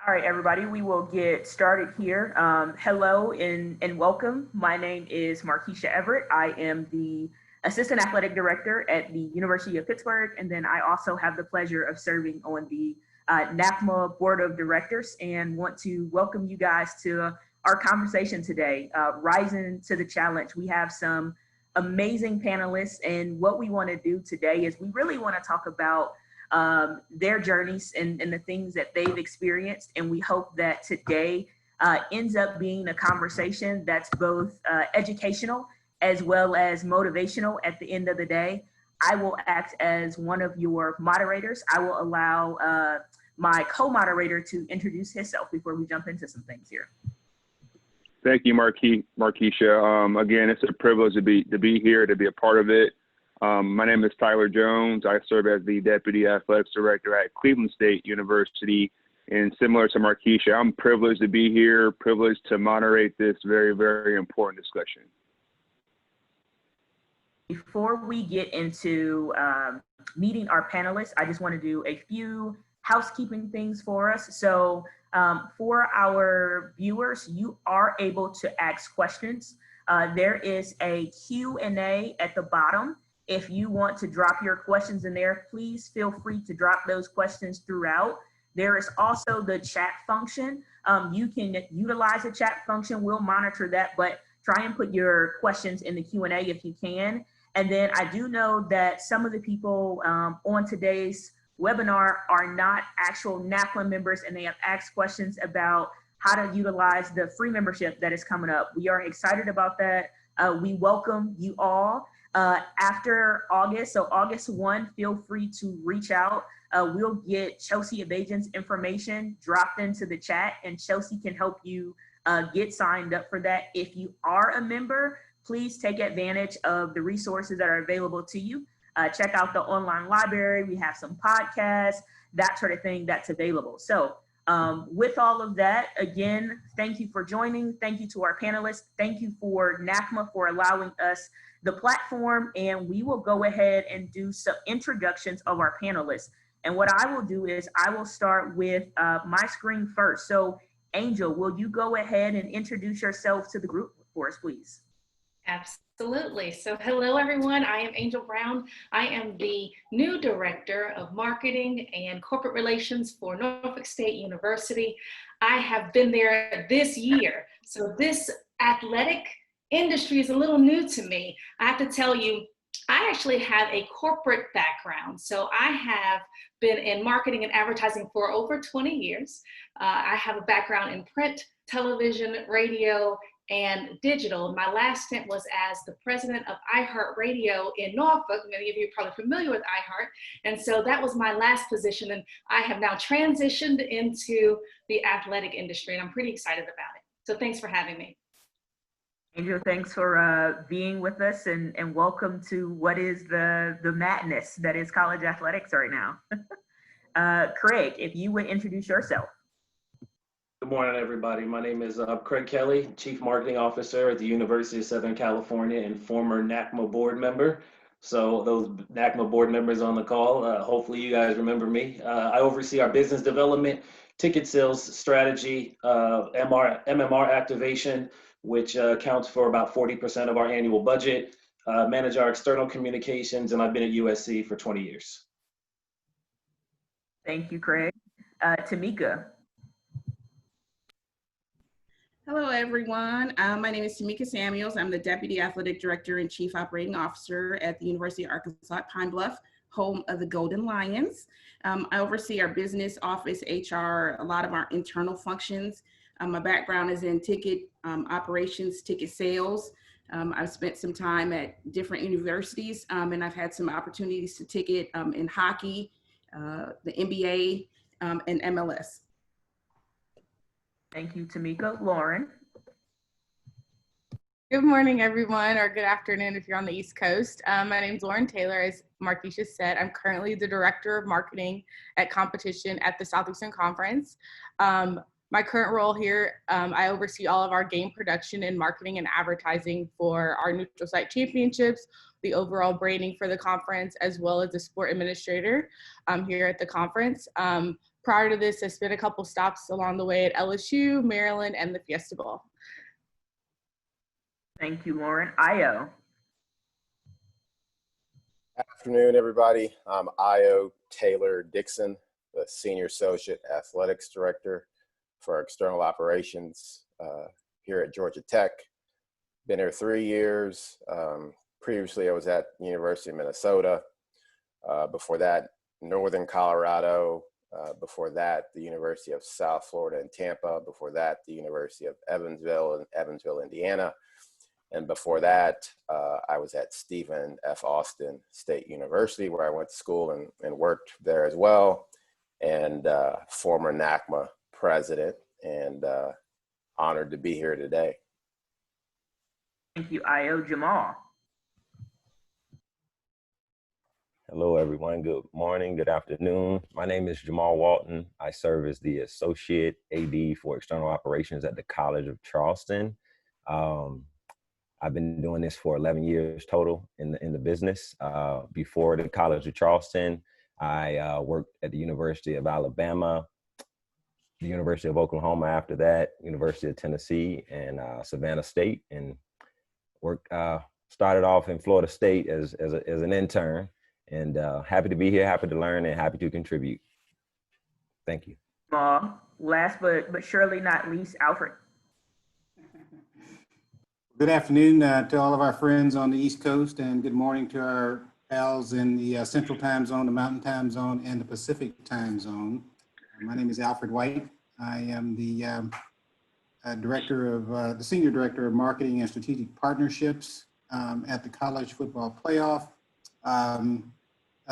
All right, everybody, we will get started here. Hello and welcome. My name is Markeisha Everett. I am the Assistant Athletic Director at the University of Pittsburgh, and then I also have the pleasure of serving on the NACMA Board of Directors and want to welcome you guys to our conversation today, Rising to the Challenge. We have some amazing panelists, and what we want to do today is we really want to talk about their journeys and the things that they've experienced. And we hope that today ends up being a conversation that's both educational as well as motivational at the end of the day. I will act as one of your moderators. I will allow my co-moderator to introduce himself before we jump into some things here. Thank you, Markeisha. Again, it's a privilege to be here, to be a part of it. My name is Tyler Jones. I serve as the Deputy Athletics Director at Cleveland State University. And similar to Markeisha, I'm privileged to be here, privileged to moderate this very, very important discussion. Before we get into meeting our panelists, I just want to do a few housekeeping things for us. So for our viewers, you are able to ask questions. There is a Q&A at the bottom. If you want to drop your questions in there, please feel free to drop those questions throughout. There is also the chat function. You can utilize the chat function. We'll monitor that, but try and put your questions in the Q&A if you can. And then I do know that some of the people on today's webinar are not actual NACMA members, and they have asked questions about how to utilize the free membership that is coming up. We are excited about that. We welcome you all. After August, so August 1, feel free to reach out. We'll get Chelsea Abajan's information dropped into the chat, and Chelsea can help you get signed up for that. If you are a member, please take advantage of the resources that are available to you. Check out the online library. We have some podcasts, that sort of thing that's available. So with all of that, again, thank you for joining. Thank you to our panelists. Thank you for NACMA for allowing us the platform, and we will go ahead and do some introductions of our panelists. And what I will do is I will start with my screen first. So Angel, will you go ahead and introduce yourself to the group for us, please? Absolutely. So hello, everyone. I am Angel Brown. I am the new Director of Marketing and Corporate Relations for Norfolk State University. I have been there this year. So this athletic industry is a little new to me. I have to tell you, I actually have a corporate background. So I have been in marketing and advertising for over 20 years. I have a background in print, television, radio, and digital. My last stint was as the president of iHeartRadio in Norfolk. Many of you are probably familiar with iHeart. And so that was my last position. And I have now transitioned into the athletic industry, and I'm pretty excited about it. So thanks for having me. Angel, thanks for being with us, and welcome to what is the madness that is college athletics right now. Craig, if you would introduce yourself. Good morning, everybody. My name is Craig Kelly, Chief Marketing Officer at the University of Southern California and former NACMA board member. So those NACMA board members on the call, hopefully you guys remember me. I oversee our business development, ticket sales strategy, MMR activation, which accounts for about 40% of our annual budget, manage our external communications, and I've been at USC for 20 years. Thank you, Craig. Tamika. Hello, everyone. My name is Tamika Samuels. I'm the Deputy Athletic Director and Chief Operating Officer at the University of Arkansas at Pine Bluff, home of the Golden Lions. I oversee our business, office, HR, a lot of our internal functions. My background is in ticket operations, ticket sales. I've spent some time at different universities, and I've had some opportunities to ticket in hockey, the NBA, and MLS. Thank you, Tamika. Lauren. Good morning, everyone, or good afternoon if you're on the East Coast. My name is Lauren Taylor. As Markeisha said, I'm currently the Director of Marketing at Competition at the Southeastern Conference. My current role here, I oversee all of our game production and marketing and advertising for our neutral site championships, the overall branding for the conference, as well as the sport administrator here at the conference. Prior to this, I spent a couple stops along the way at LSU, Maryland, and the Fiesta Bowl. Thank you, Lauren. Io. Afternoon, everybody. I'm Io Taylor Dixon, the Senior Associate Athletics Director for External Operations here at Georgia Tech. Been here 3 years. Previously, I was at University of Minnesota. Before that, Northern Colorado. Before that, the University of South Florida in Tampa. Before that, the University of Evansville, Indiana. And before that, I was at Stephen F. Austin State University, where I went to school and worked there as well, and former NACMA president, and honored to be here today. Thank you, Io. Jamal. Hello, everyone. Good morning, good afternoon. My name is Jamal Walton. I serve as the Associate AD for External Operations at the College of Charleston. I've been doing this for 11 years total in the business. Before the College of Charleston, I worked at the University of Alabama, the University of Oklahoma after that, University of Tennessee, and Savannah State, and started off in Florida State as an intern, and happy to be here, happy to learn, and happy to contribute. Thank you. Last but surely not least, Alfred. Good afternoon to all of our friends on the East Coast, and good morning to our pals in the Central Time Zone, the Mountain Time Zone, and the Pacific Time Zone. My name is Alfred White. I am the Senior Director of Marketing and Strategic Partnerships at the College Football Playoff.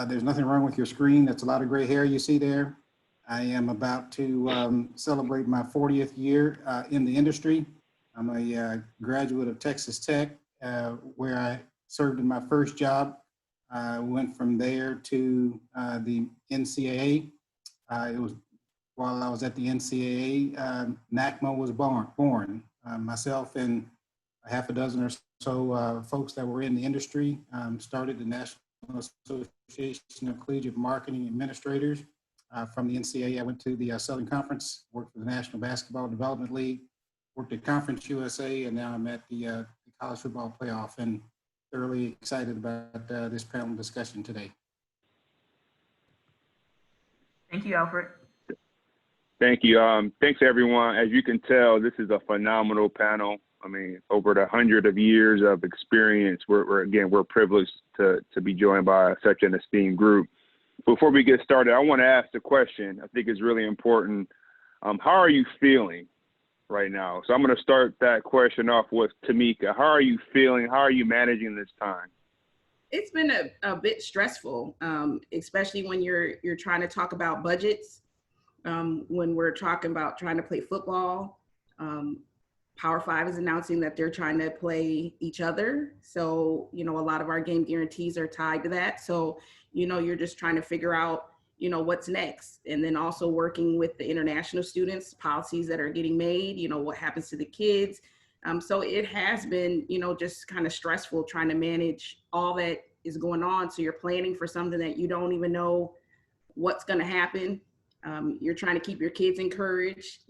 There's nothing wrong with your screen. That's a lot of gray hair you see there. I am about to celebrate my 40th year in the industry. I'm a graduate of Texas Tech, where I served in my first job. I went from there to the NCAA. It was while I was at the NCAA, NACMA was born. Myself and a half a dozen or so folks that were in the industry started the National Association of Collegiate Marketing Administrators. From the NCAA, I went to the Southern Conference, worked for the National Basketball Development League, worked at Conference USA, and now I'm at the College Football Playoff, and thoroughly excited about this panel discussion today. Thank you, Alfred. Thank you. Thanks, everyone. As you can tell, this is a phenomenal panel. I mean, over the 100 of years of experience, we're privileged to be joined by such an esteemed group. Before we get started, I want to ask the question I think is really important. How are you feeling right now? So I'm going to start that question off with Tamika. How are you feeling? How are you managing this time? It's been a bit stressful, especially when you're trying to talk about budgets. When we're talking about trying to play football, Power 5 is announcing that they're trying to play each other. So, a lot of our game guarantees are tied to that. So, you're just trying to figure out, what's next. And then also working with the international students, policies that are getting made, what happens to the kids. So it has been, just kind of stressful trying to manage all that is going on. So you're planning for something that you don't even know what's going to happen. You're trying to keep your kids encouraged.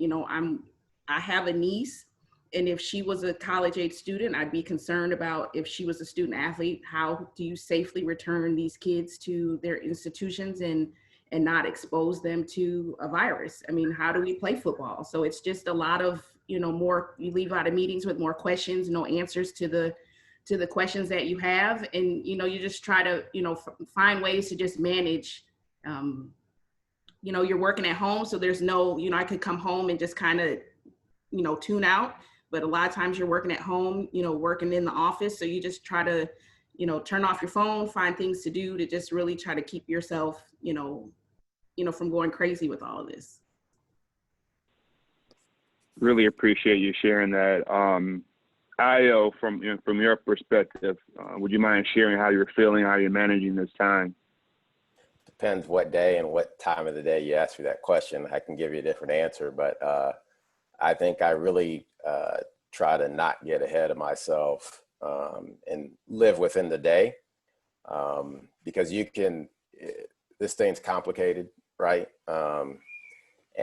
I have a niece, and if she was a college-age student, I'd be concerned about if she was a student athlete, how do you safely return these kids to their institutions and not expose them to a virus? I mean, how do we play football? So it's just a lot of, more, you leave out of meetings with more questions, no answers to the questions that you have. And, you just try to, find ways to just manage. You're working at home, so there's no, I could come home and just kind of, tune out. But a lot of times you're working at home, working in the office. So you just try to, turn off your phone, find things to do to just really try to keep yourself, from going crazy with all of this. Really appreciate you sharing that. Io, from your perspective, would you mind sharing how you're feeling, how you're managing this time? Depends what day and what time of the day you ask me that question. I can give you a different answer, but I think I really try to not get ahead of myself and live within the day, because this thing's complicated, right?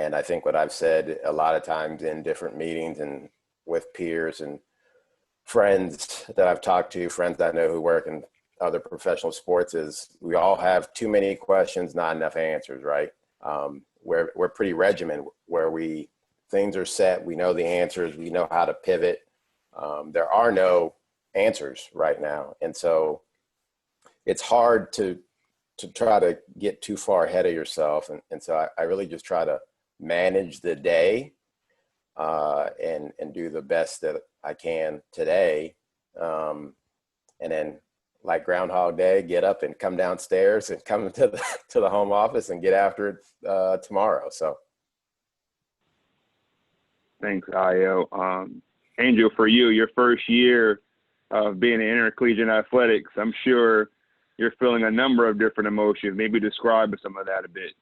And I think what I've said a lot of times in different meetings and with peers and friends that I've talked to, friends I know who work in other professional sports, is we all have too many questions, not enough answers, right? We're pretty regimented where things are set, we know the answers, we know how to pivot. There are no answers right now. And so it's hard to try to get too far ahead of yourself. And so I really just try to manage the day and do the best that I can today. And then, like Groundhog Day, get up and come downstairs and come to the home office and get after it tomorrow. So. Thanks, Io. Angel, for you, your first year of being in intercollegiate athletics, I'm sure you're feeling a number of different emotions. Maybe describe some of that a bit.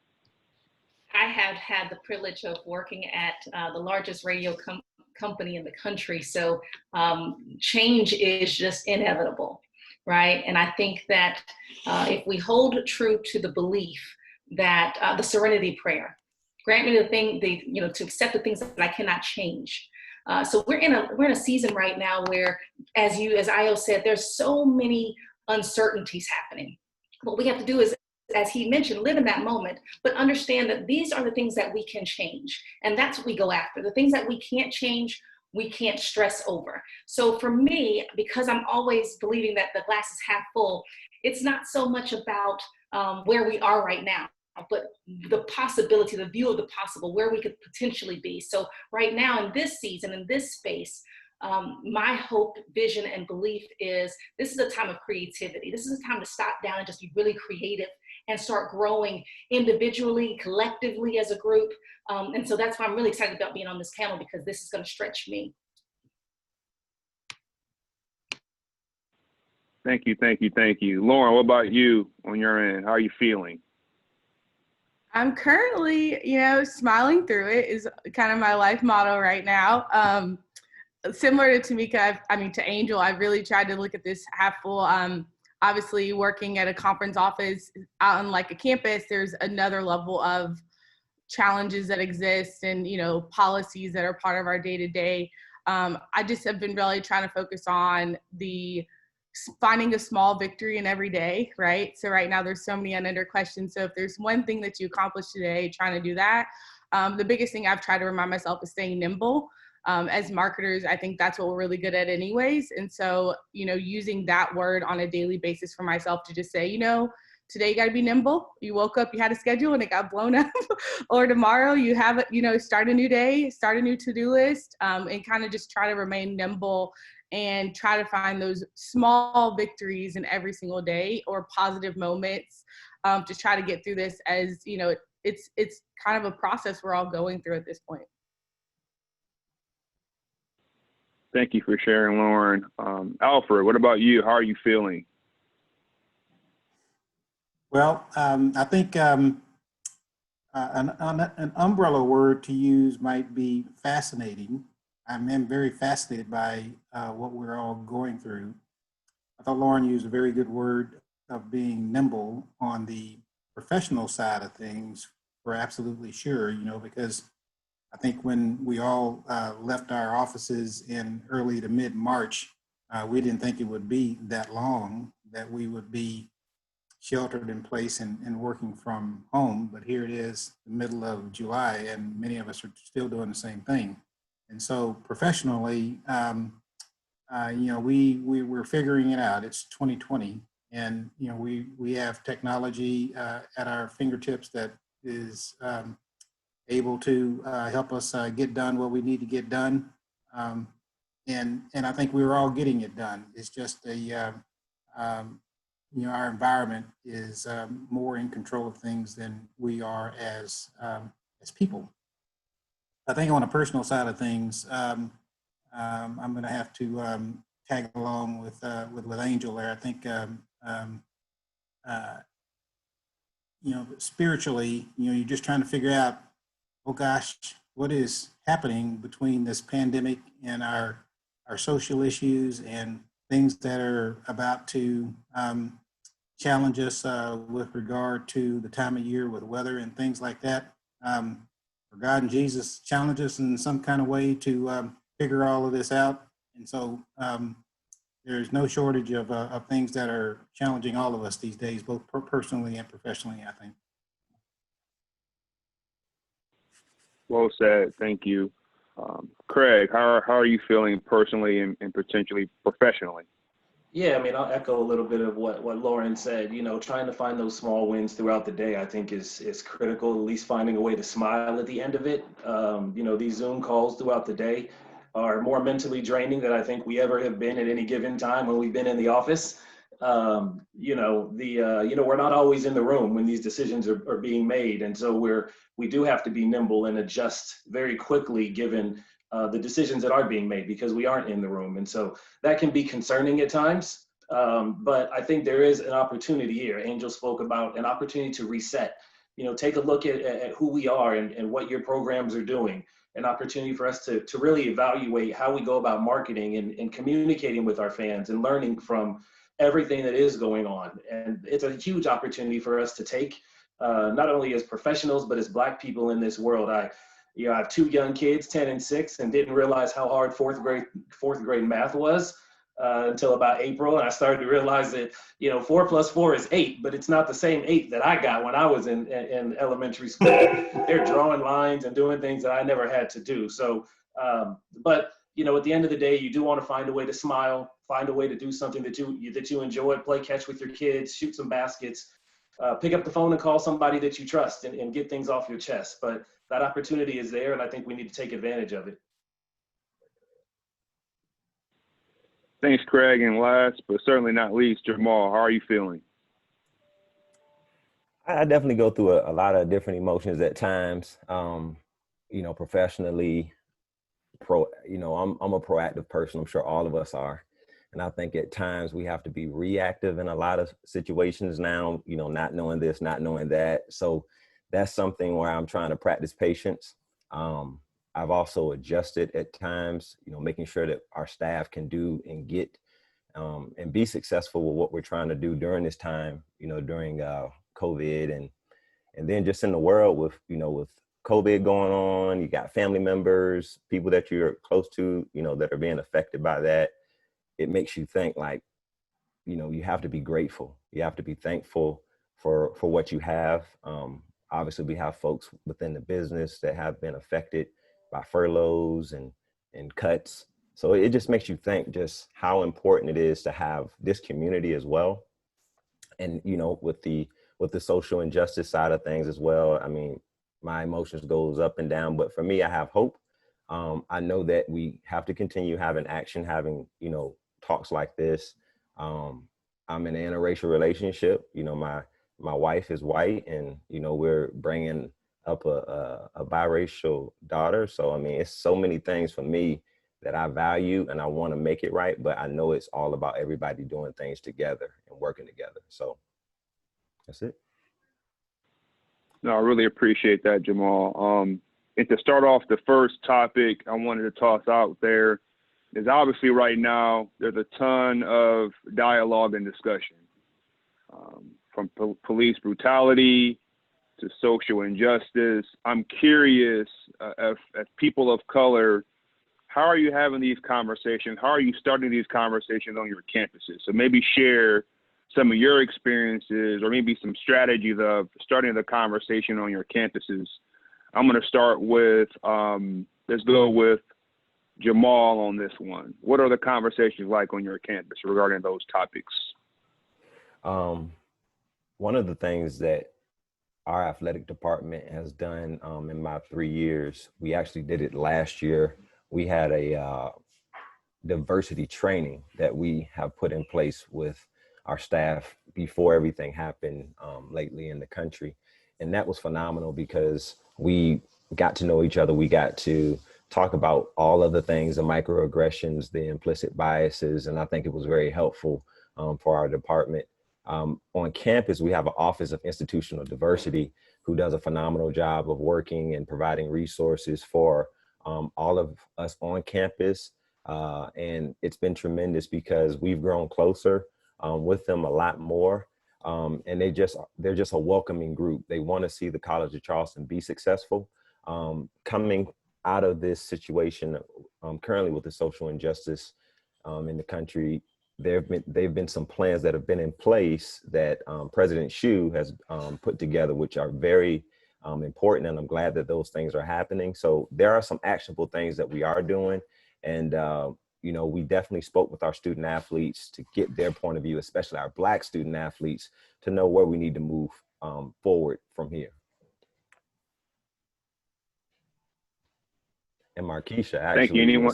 I have had the privilege of working at the largest radio company in the country. So change is just inevitable, right? And I think that if we hold true to the belief that the serenity prayer, grant me to accept the things that I cannot change. So we're in a season right now where, as Io said, there's so many uncertainties happening. What we have to do is, as he mentioned, live in that moment, but understand that these are the things that we can change. And that's what we go after. The things that we can't change, we can't stress over. So for me, because I'm always believing that the glass is half full, it's not so much about where we are right now, but the possibility, the view of the possible, where we could potentially be. So right now in this season, in this space, my hope, vision, and belief is this is a time of creativity. This is a time to stop down and just be really creative and start growing individually, collectively as a group. And so that's why I'm really excited about being on this panel, because this is going to stretch me. Thank you, thank you, thank you. Lauren, what about you on your end? How are you feeling? I'm currently, smiling through it is kind of my life motto right now. Similar to Tamika, to Angel, I've really tried to look at this half full. Obviously, working at a conference office out on like a campus, there's another level of challenges that exist and, policies that are part of our day-to-day. I just have been really trying to focus on finding a small victory in every day, right? So right now there's so many unanswered questions. So if there's one thing that you accomplished today, trying to do that. The biggest thing I've tried to remind myself is staying nimble. As marketers, I think that's what we're really good at anyways. And so, using that word on a daily basis for myself to just say, today you got to be nimble. You woke up, you had a schedule and it got blown up. Or tomorrow you have, start a new day, start a new to-do list, and kind of just try to remain nimble and try to find those small victories in every single day or positive moments to try to get through this. As it's kind of a process we're all going through at this point. Thank you for sharing, Lauren. Alfred, what about you? How are you feeling? Well, I think an umbrella word to use might be fascinating. I'm very fascinated by what we're all going through. I thought Lauren used a very good word of being nimble on the professional side of things, for absolutely sure, because I think when we all left our offices in early to mid-March, we didn't think it would be that long that we would be sheltered in place and working from home. But here it is, the middle of July, and many of us are still doing the same thing. And so professionally, we're figuring it out. It's 2020, and we have technology at our fingertips that is able to help us get done what we need to get done. And I think we're all getting it done. It's just our environment is more in control of things than we are as people. I think on a personal side of things, I'm going to have to tag along with Angel there. I think spiritually, you're just trying to figure out, oh gosh, what is happening between this pandemic and our social issues and things that are about to challenge us with regard to the time of year with weather and things like that. For God and Jesus challenge us in some kind of way to figure all of this out. And so there's no shortage of things that are challenging all of us these days, both personally and professionally, I think. Well said. Thank you. Craig, how are you feeling personally and potentially professionally? Yeah, I mean, I'll echo a little bit of what Lauren said. You know, trying to find those small wins throughout the day, I think is critical. At least finding a way to smile at the end of it. You know, these Zoom calls throughout the day are more mentally draining than I think we ever have been at any given time when we've been in the office. You know, we're not always in the room when these decisions are being made, and so we do have to be nimble and adjust very quickly given the decisions that are being made because we aren't in the room. And so that can be concerning at times. But I think there is an opportunity here. Angel spoke about an opportunity to reset, you know, take a look at who we are and what your programs are doing, an opportunity for us to really evaluate how we go about marketing and communicating with our fans and learning from everything that is going on. And it's a huge opportunity for us to take, not only as professionals, but as Black people in this world. I have two young kids, 10 and 6, and didn't realize how hard fourth grade math was until about April. And I started to realize that, you know, 4 + 4 is 8, but it's not the same 8 that I got when I was in elementary school. They're drawing lines and doing things that I never had to do. So, but, you know, at the end of the day, you do want to find a way to smile, find a way to do something that you enjoy, play catch with your kids, shoot some baskets, pick up the phone and call somebody that you trust and get things off your chest. But that opportunity is there, and I think we need to take advantage of it. Thanks, Craig. And last but certainly not least, Jamal, how are you feeling? I definitely go through a lot of different emotions at times. You know, professionally, I'm a proactive person. I'm sure all of us are. And I think at times we have to be reactive in a lot of situations now, you know, not knowing this, not knowing that. So that's something where I'm trying to practice patience. I've also adjusted at times, you know, making sure that our staff can do and get and be successful with what we're trying to do during this time, you know, during COVID and then just in the world with, you know, with COVID going on, you got family members, people that you're close to, you know, that are being affected by that. It makes you think like, you know, you have to be grateful. You have to be thankful for what you have. Obviously, we have folks within the business that have been affected by furloughs and cuts. So it just makes you think just how important it is to have this community as well. And, you know, with the social injustice side of things as well, I mean, my emotions goes up and down, but for me, I have hope. I know that we have to continue having action, having, you know, talks like this. I'm in an interracial relationship. You know, my wife is white, and you know we're bringing up a biracial daughter. So I mean, it's so many things for me that I value, and I want to make it right. But I know it's all about everybody doing things together and working together. So that's it. No, I really appreciate that, Jamal. And to start off the first topic I wanted to toss out there is obviously right now there's a ton of dialogue and discussion, from police brutality to social injustice. I'm curious, as people of color, how are you having these conversations? How are you starting these conversations on your campuses? So maybe share some of your experiences or maybe some strategies of starting the conversation on your campuses. I'm going to start with, let's go with Jamal on this one. What are the conversations like on your campus regarding those topics? One of the things that our athletic department has done in my 3 years, we actually did it last year. We had a diversity training that we have put in place with our staff before everything happened lately in the country. And that was phenomenal because we got to know each other. We got to talk about all of the things, the microaggressions, the implicit biases, and I think it was very helpful for our department. On campus, we have an Office of Institutional Diversity who does a phenomenal job of working and providing resources for all of us on campus. And it's been tremendous because we've grown closer with them a lot more. And they're just a welcoming group. They want to see the College of Charleston be successful. Coming out of this situation currently with the social injustice in the country, there've been some plans that have been in place that President Xu has put together, which are very important, and I'm glad that those things are happening. So there are some actionable things that we are doing, and you know, we definitely spoke with our student athletes to get their point of view, especially our Black student athletes, to know where we need to move forward from here. And Markeisha Thank you. actually Anyone?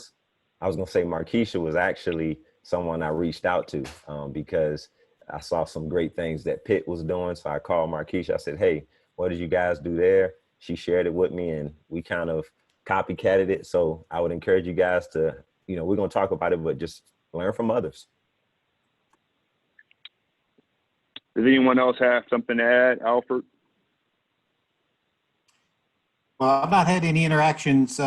I was gonna say Markeisha was actually someone I reached out to because I saw some great things that Pitt was doing. So I called Markeisha. I said, hey, what did you guys do there? She shared it with me and we kind of copycatted it. So I would encourage you guys to, you know, we're gonna talk about it, but just learn from others. Does anyone else have something to add, Alfred? Well, I've not had any interactions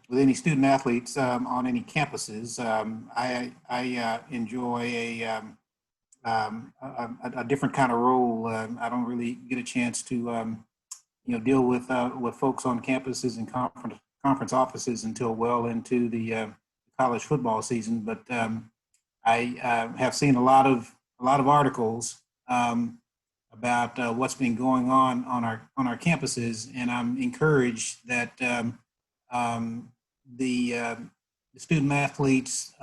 with any student athletes on any campuses. I enjoy a different kind of role. I don't really get a chance to deal with folks on campuses and conference offices until well into the college football season. But I have seen a lot of articles about what's been going on our campuses, and I'm encouraged that the student athletes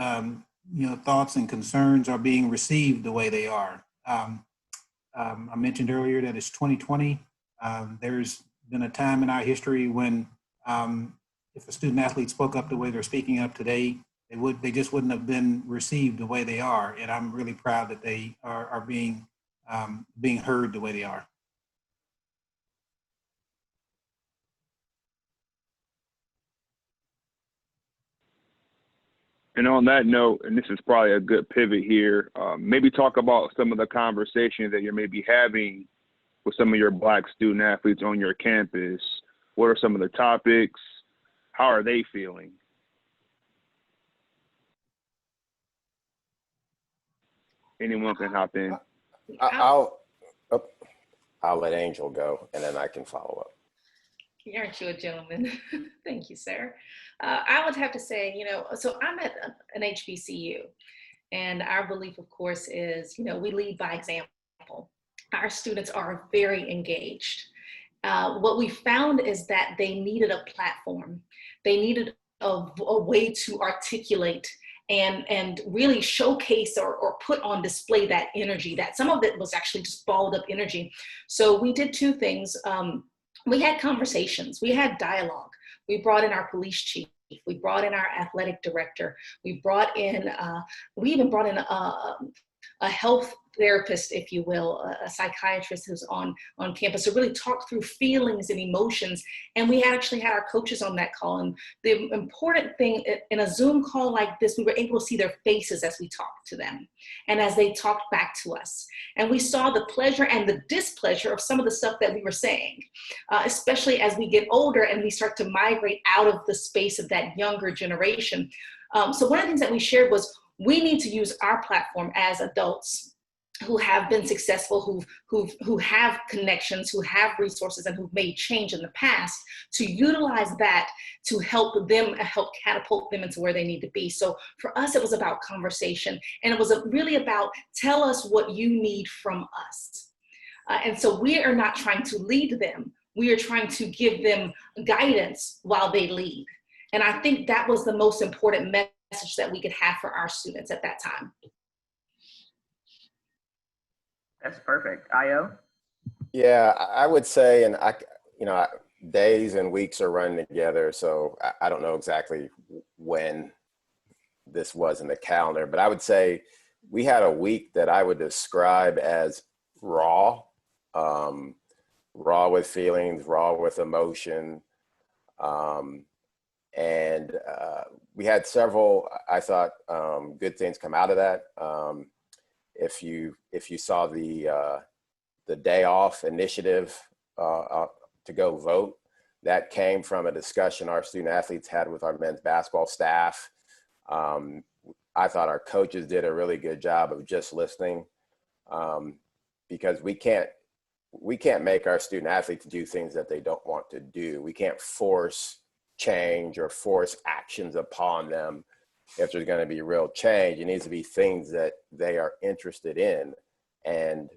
thoughts and concerns are being received the way they are. I mentioned earlier that it's 2020. There's been a time in our history when if a student athlete spoke up the way they're speaking up today, they just wouldn't have been received the way they are. And I'm really proud that they are being heard the way they are. And on that note, and this is probably a good pivot here, maybe talk about some of the conversations that you're maybe having with some of your Black student athletes on your campus. What are some of the topics? How are they feeling? Anyone can hop in. I'll let Angel go, and then I can follow up. Aren't you a gentleman? Thank you, sir. I would have to say, so I'm at an HBCU, and our belief, of course, is, we lead by example. Our students are very engaged. What we found is that they needed a platform. They needed a way to articulate and really showcase or put on display that energy. That some of it was actually just balled up energy. So we did two things. We had conversations, we had dialogue. We brought in our police chief, we brought in our athletic director, we even brought in a health therapist, if you will, a psychiatrist who's on campus to really talk through feelings and emotions. And we actually had our coaches on that call. And the important thing in a Zoom call like this, we were able to see their faces as we talked to them and as they talked back to us. And we saw the pleasure and the displeasure of some of the stuff that we were saying, especially as we get older and we start to migrate out of the space of that younger generation. So one of the things that we shared was we need to use our platform as adults who have been successful, who have connections, who have resources, and who've made change in the past, to utilize that to help catapult them into where they need to be. So for us, it was about conversation, and it was really about tell us what you need from us. And so we are not trying to lead them. We are trying to give them guidance while they lead. And I think that was the most important message that we could have for our students at that time. That's perfect. Io? Yeah, I would say, and days and weeks are running together, so I don't know exactly when this was in the calendar, but I would say we had a week that I would describe as raw, raw with feelings, raw with emotion. And we had several, I thought, good things come out of that. If you saw the day off initiative to go vote, that came from a discussion our student athletes had with our men's basketball staff. I thought our coaches did a really good job of just listening, because we can't we can't make our student athletes do things that they don't want to do. We can't force change or force actions upon them. If there's going to be real change, it needs to be things that they are interested in. And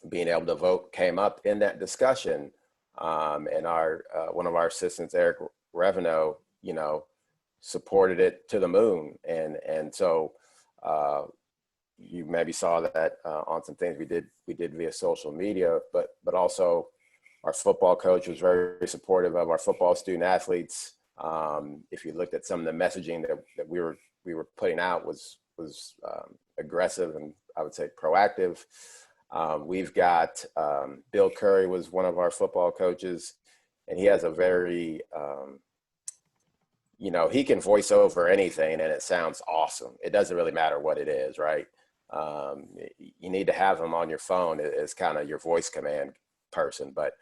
being able to vote came up in that discussion. And our one of our assistants, Eric Reveneau, you know, supported it to the moon. And so you maybe saw that on some things we did via social media, but also our football coach was very supportive of our football student athletes. If you looked at some of the messaging that we were putting out was aggressive and I would say proactive. We've got Bill Curry was one of our football coaches, and he has a very you know, he can voice over anything and it sounds awesome. It doesn't really matter what it is, right? You need to have him on your phone as kind of your voice command person, but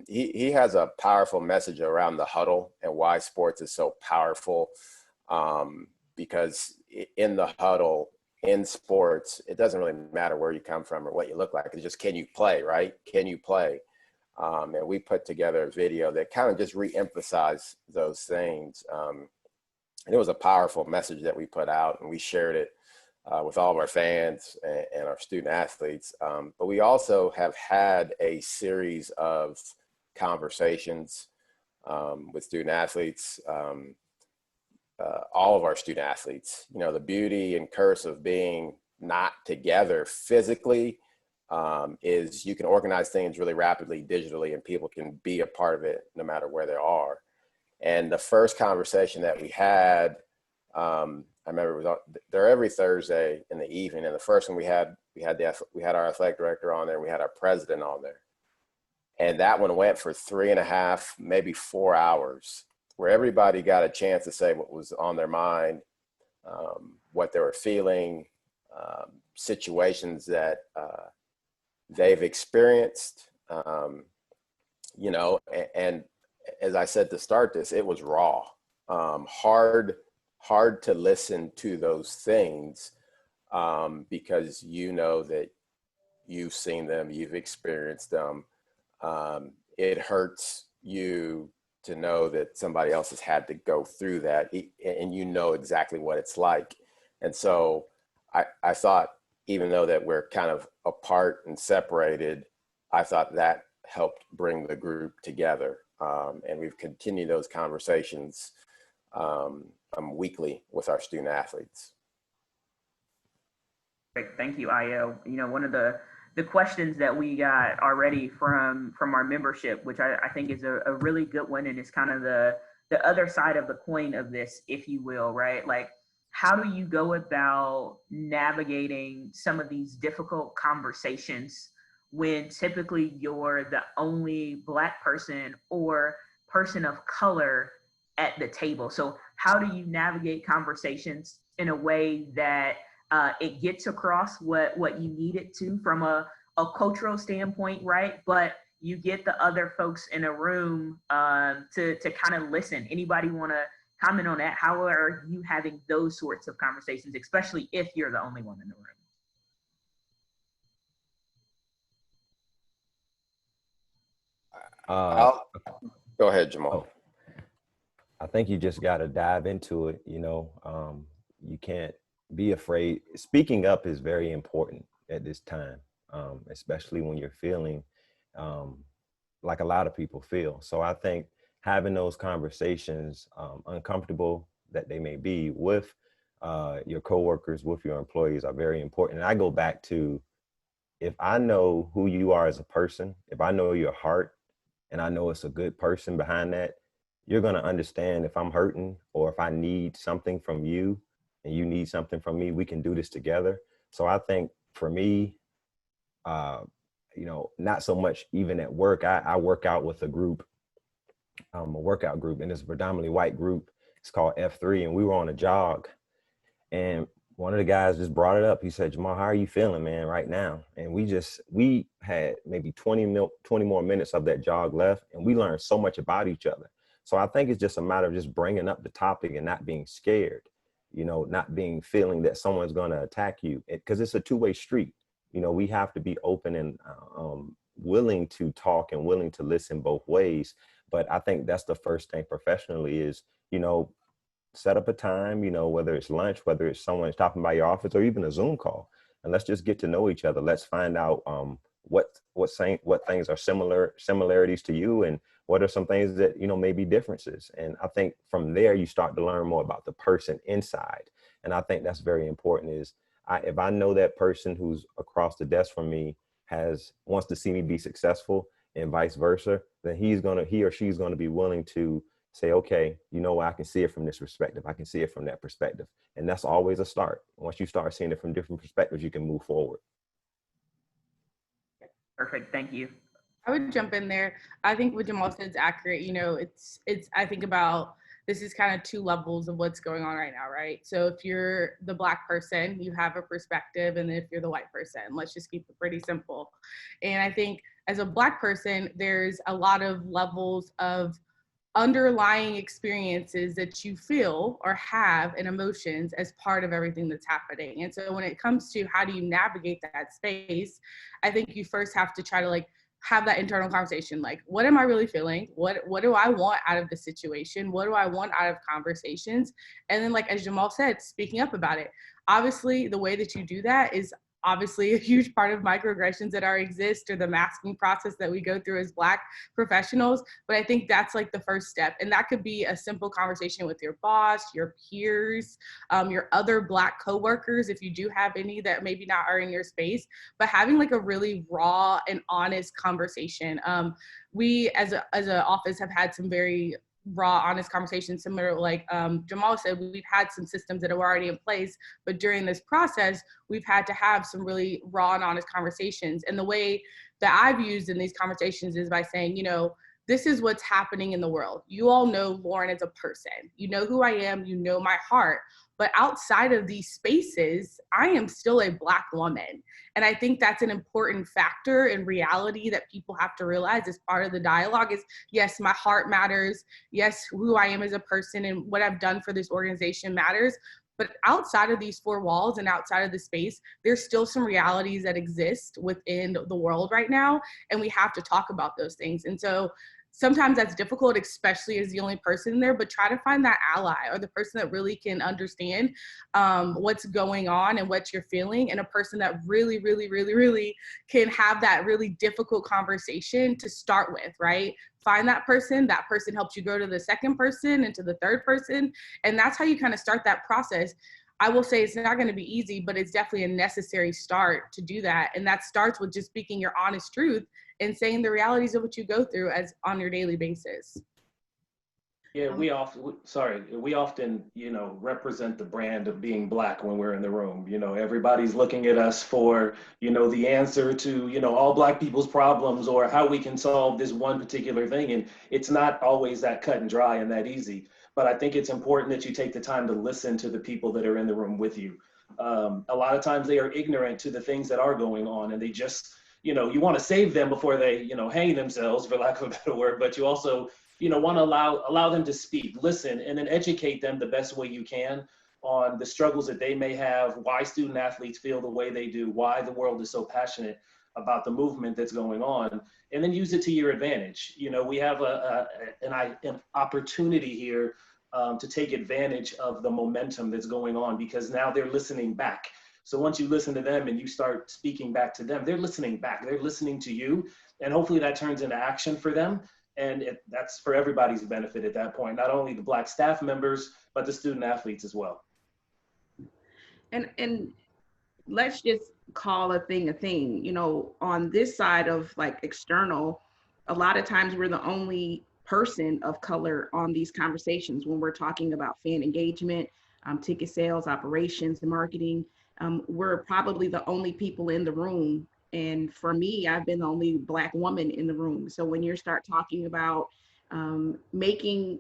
he has a powerful message around the huddle and why sports is so powerful, because in the huddle, in sports, it doesn't really matter where you come from or what you look like. It's just, can you play, right? Can you play? And we put together a video that kind of just re-emphasized those things. And it was a powerful message that we put out, and we shared it with all of our fans and our student athletes. But we also have had a series of conversations with student athletes, all of our student athletes. You know, the beauty and curse of being not together physically is you can organize things really rapidly digitally, and people can be a part of it no matter where they are. And the first conversation that we had, I remember it was they're every Thursday in the evening, and the first one we had our athletic director on there, we had our president on there, and that one went for 3.5, maybe 4 hours, where everybody got a chance to say what was on their mind, what they were feeling, situations that they've experienced, you know, and as I said to start this, it was raw, hard to listen to those things, because you know that you've seen them, you've experienced them. It hurts you to know that somebody else has had to go through that, and you know exactly what it's like. And so I thought, even though that we're kind of apart and separated, I thought that helped bring the group together. And we've continued those conversations weekly with our student athletes. Great, thank you, Io. You know, one of the questions that we got already from our membership, which I think is a really good one, and it's kind of the other side of the coin of this, if you will, right? Like, how do you go about navigating some of these difficult conversations when typically you're the only Black person or person of color at the table? So how do you navigate conversations in a way that it gets across what you need it to from a cultural standpoint, right? But you get the other folks in a room to kind of listen. Anybody want to comment on that? How are you having those sorts of conversations, especially if you're the only one in the room? Go ahead, Jamal. I think you just got to dive into it. You know, you can't be afraid. Speaking up is very important at this time, especially when you're feeling like a lot of people feel. So I think having those conversations, uncomfortable that they may be, with your coworkers, with your employees, are very important. And I go back to, if I know who you are as a person, if I know your heart, and I know it's a good person behind that, you're going to understand if I'm hurting or if I need something from you and you need something from me, we can do this together. So I think for me, you know, not so much even at work, I work out with a group, a workout group, and it's a predominantly white group. It's called F3, and we were on a jog, and one of the guys just brought it up. He said, Jamal, how are you feeling, man, right now? And we had maybe 20 more minutes of that jog left, and we learned so much about each other. So I think it's just a matter of just bringing up the topic and not being scared, you know, not feeling that someone's going to attack you, because it's a two-way street. you know, we have to be open and willing to talk and willing to listen both ways. But I think that's the first thing professionally is, you know, set up a time, you know, whether it's lunch, whether it's someone stopping by your office or even a Zoom call, and let's just get to know each other. Let's find out what things are similarities to you, and what are some things that, you know, maybe differences. And I think from there you start to learn more about the person inside. And I think that's very important is if I know that person who's across the desk from me wants to see me be successful and vice versa, then he or she's gonna be willing to say, okay, you know what, I can see it from this perspective. I can see it from that perspective. And that's always a start. Once you start seeing it from different perspectives, you can move forward. Perfect, thank you. I would jump in there. I think what Jamal said is accurate. You know, I think about, this is kind of two levels of what's going on right now, right? So if you're the Black person, you have a perspective, and if you're the white person, let's just keep it pretty simple. And I think as a Black person, there's a lot of levels of underlying experiences that you feel or have and emotions as part of everything that's happening. And so when it comes to how do you navigate that space, I think you first have to try to like have that internal conversation. Like, what am I really feeling? What do I want out of the situation? What do I want out of conversations? And then, like, as Jamal said, speaking up about it. Obviously, the way that you do that is obviously a huge part of microaggressions that exist, or the masking process that we go through as Black professionals. But I think that's like the first step. And that could be a simple conversation with your boss, your peers, your other Black coworkers, if you do have any that maybe not are in your space, but having like a really raw and honest conversation. We as an office have had some very raw, honest conversations, similar like Jamal said. We've had some systems that are already in place, but during this process, we've had to have some really raw and honest conversations. And the way that I've used in these conversations is by saying, you know, this is what's happening in the world. You all know Lauren as a person. You know who I am, you know my heart. But outside of these spaces, I am still a Black woman. And I think that's an important factor in reality that people have to realize as part of the dialogue is, yes, my heart matters. Yes, who I am as a person and what I've done for this organization matters. But outside of these four walls and outside of the space, there's still some realities that exist within the world right now. And we have to talk about those things. And so sometimes that's difficult, especially as the only person there, but try to find that ally or the person that really can understand what's going on and what you're feeling, and a person that really, really, really, really can have that really difficult conversation to start with, right? Find that person helps you go to the second person and to the third person. And that's how you kind of start that process. I will say it's not going to be easy, but it's definitely a necessary start to do that. And that starts with just speaking your honest truth and saying the realities of what you go through as on your daily basis. Yeah, we often, you know, represent the brand of being Black when we're in the room. You know, everybody's looking at us for, you know, the answer to, you know, all Black people's problems or how we can solve this one particular thing. And it's not always that cut and dry and that easy. But I think it's important that you take the time to listen to the people that are in the room with you. A lot of times they are ignorant to the things that are going on, and they just, you know, you want to save them before they, you know, hang themselves, for lack of a better word, but you also, you know, want to allow them to speak, listen, and then educate them the best way you can on the struggles that they may have, why student athletes feel the way they do, why the world is so passionate about the movement that's going on, and then use it to your advantage. You know, we have an opportunity here to take advantage of the momentum that's going on, because now they're listening back. So once you listen to them and you start speaking back to them, they're listening back, they're listening to you, and hopefully that turns into action for them. And that's for everybody's benefit at that point, not only the Black staff members, but the student athletes as well. And let's just call a thing, you know, on this side of like external, a lot of times we're the only person of color on these conversations when we're talking about fan engagement, ticket sales, operations, and marketing. We're probably the only people in the room. And for me, I've been the only Black woman in the room. So when you start talking about making,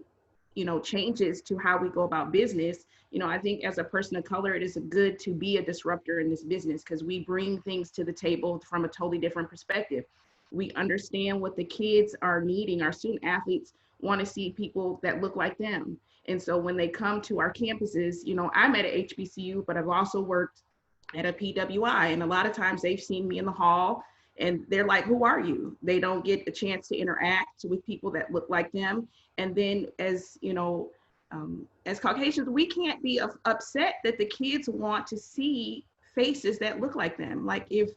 you know, changes to how we go about business, you know, I think as a person of color, it is good to be a disruptor in this business, because we bring things to the table from a totally different perspective. We understand what the kids are needing. Our student athletes want to see people that look like them. And so when they come to our campuses, you know, I'm at a HBCU, but I've also worked at a PWI. And a lot of times they've seen me in the hall and they're like, who are you? They don't get a chance to interact with people that look like them. And then as, you know, as Caucasians, we can't be upset that the kids want to see faces that look like them. Like if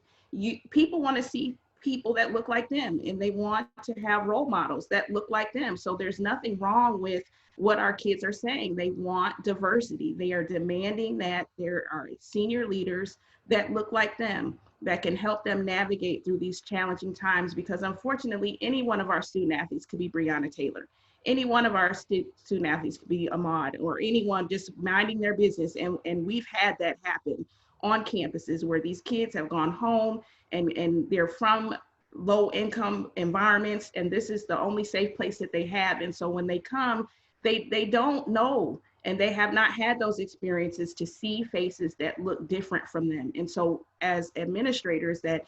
people want to see people that look like them and they want to have role models that look like them. So there's nothing wrong with what our kids are saying. They want diversity. They are demanding that there are senior leaders that look like them, that can help them navigate through these challenging times, because unfortunately, any one of our student athletes could be Breonna Taylor. Any one of our student athletes could be Ahmaud, or anyone just minding their business. And we've had that happen on campuses where these kids have gone home and they're from low income environments, and this is the only safe place that they have. And so when they come, they don't know, and they have not had those experiences to see faces that look different from them. And so as administrators that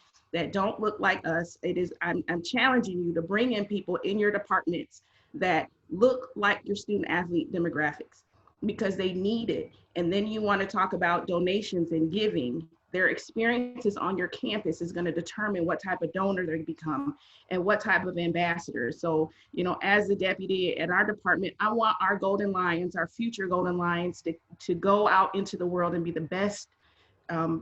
don't look like us, I'm challenging you to bring in people in your departments that look like your student athlete demographics, because they need it. And then you want to talk about donations and giving. Their experiences on your campus is going to determine what type of donor they become and what type of ambassador. So, you know, as the deputy at our department, I want our Golden Lions, our future Golden Lions, to go out into the world and be the best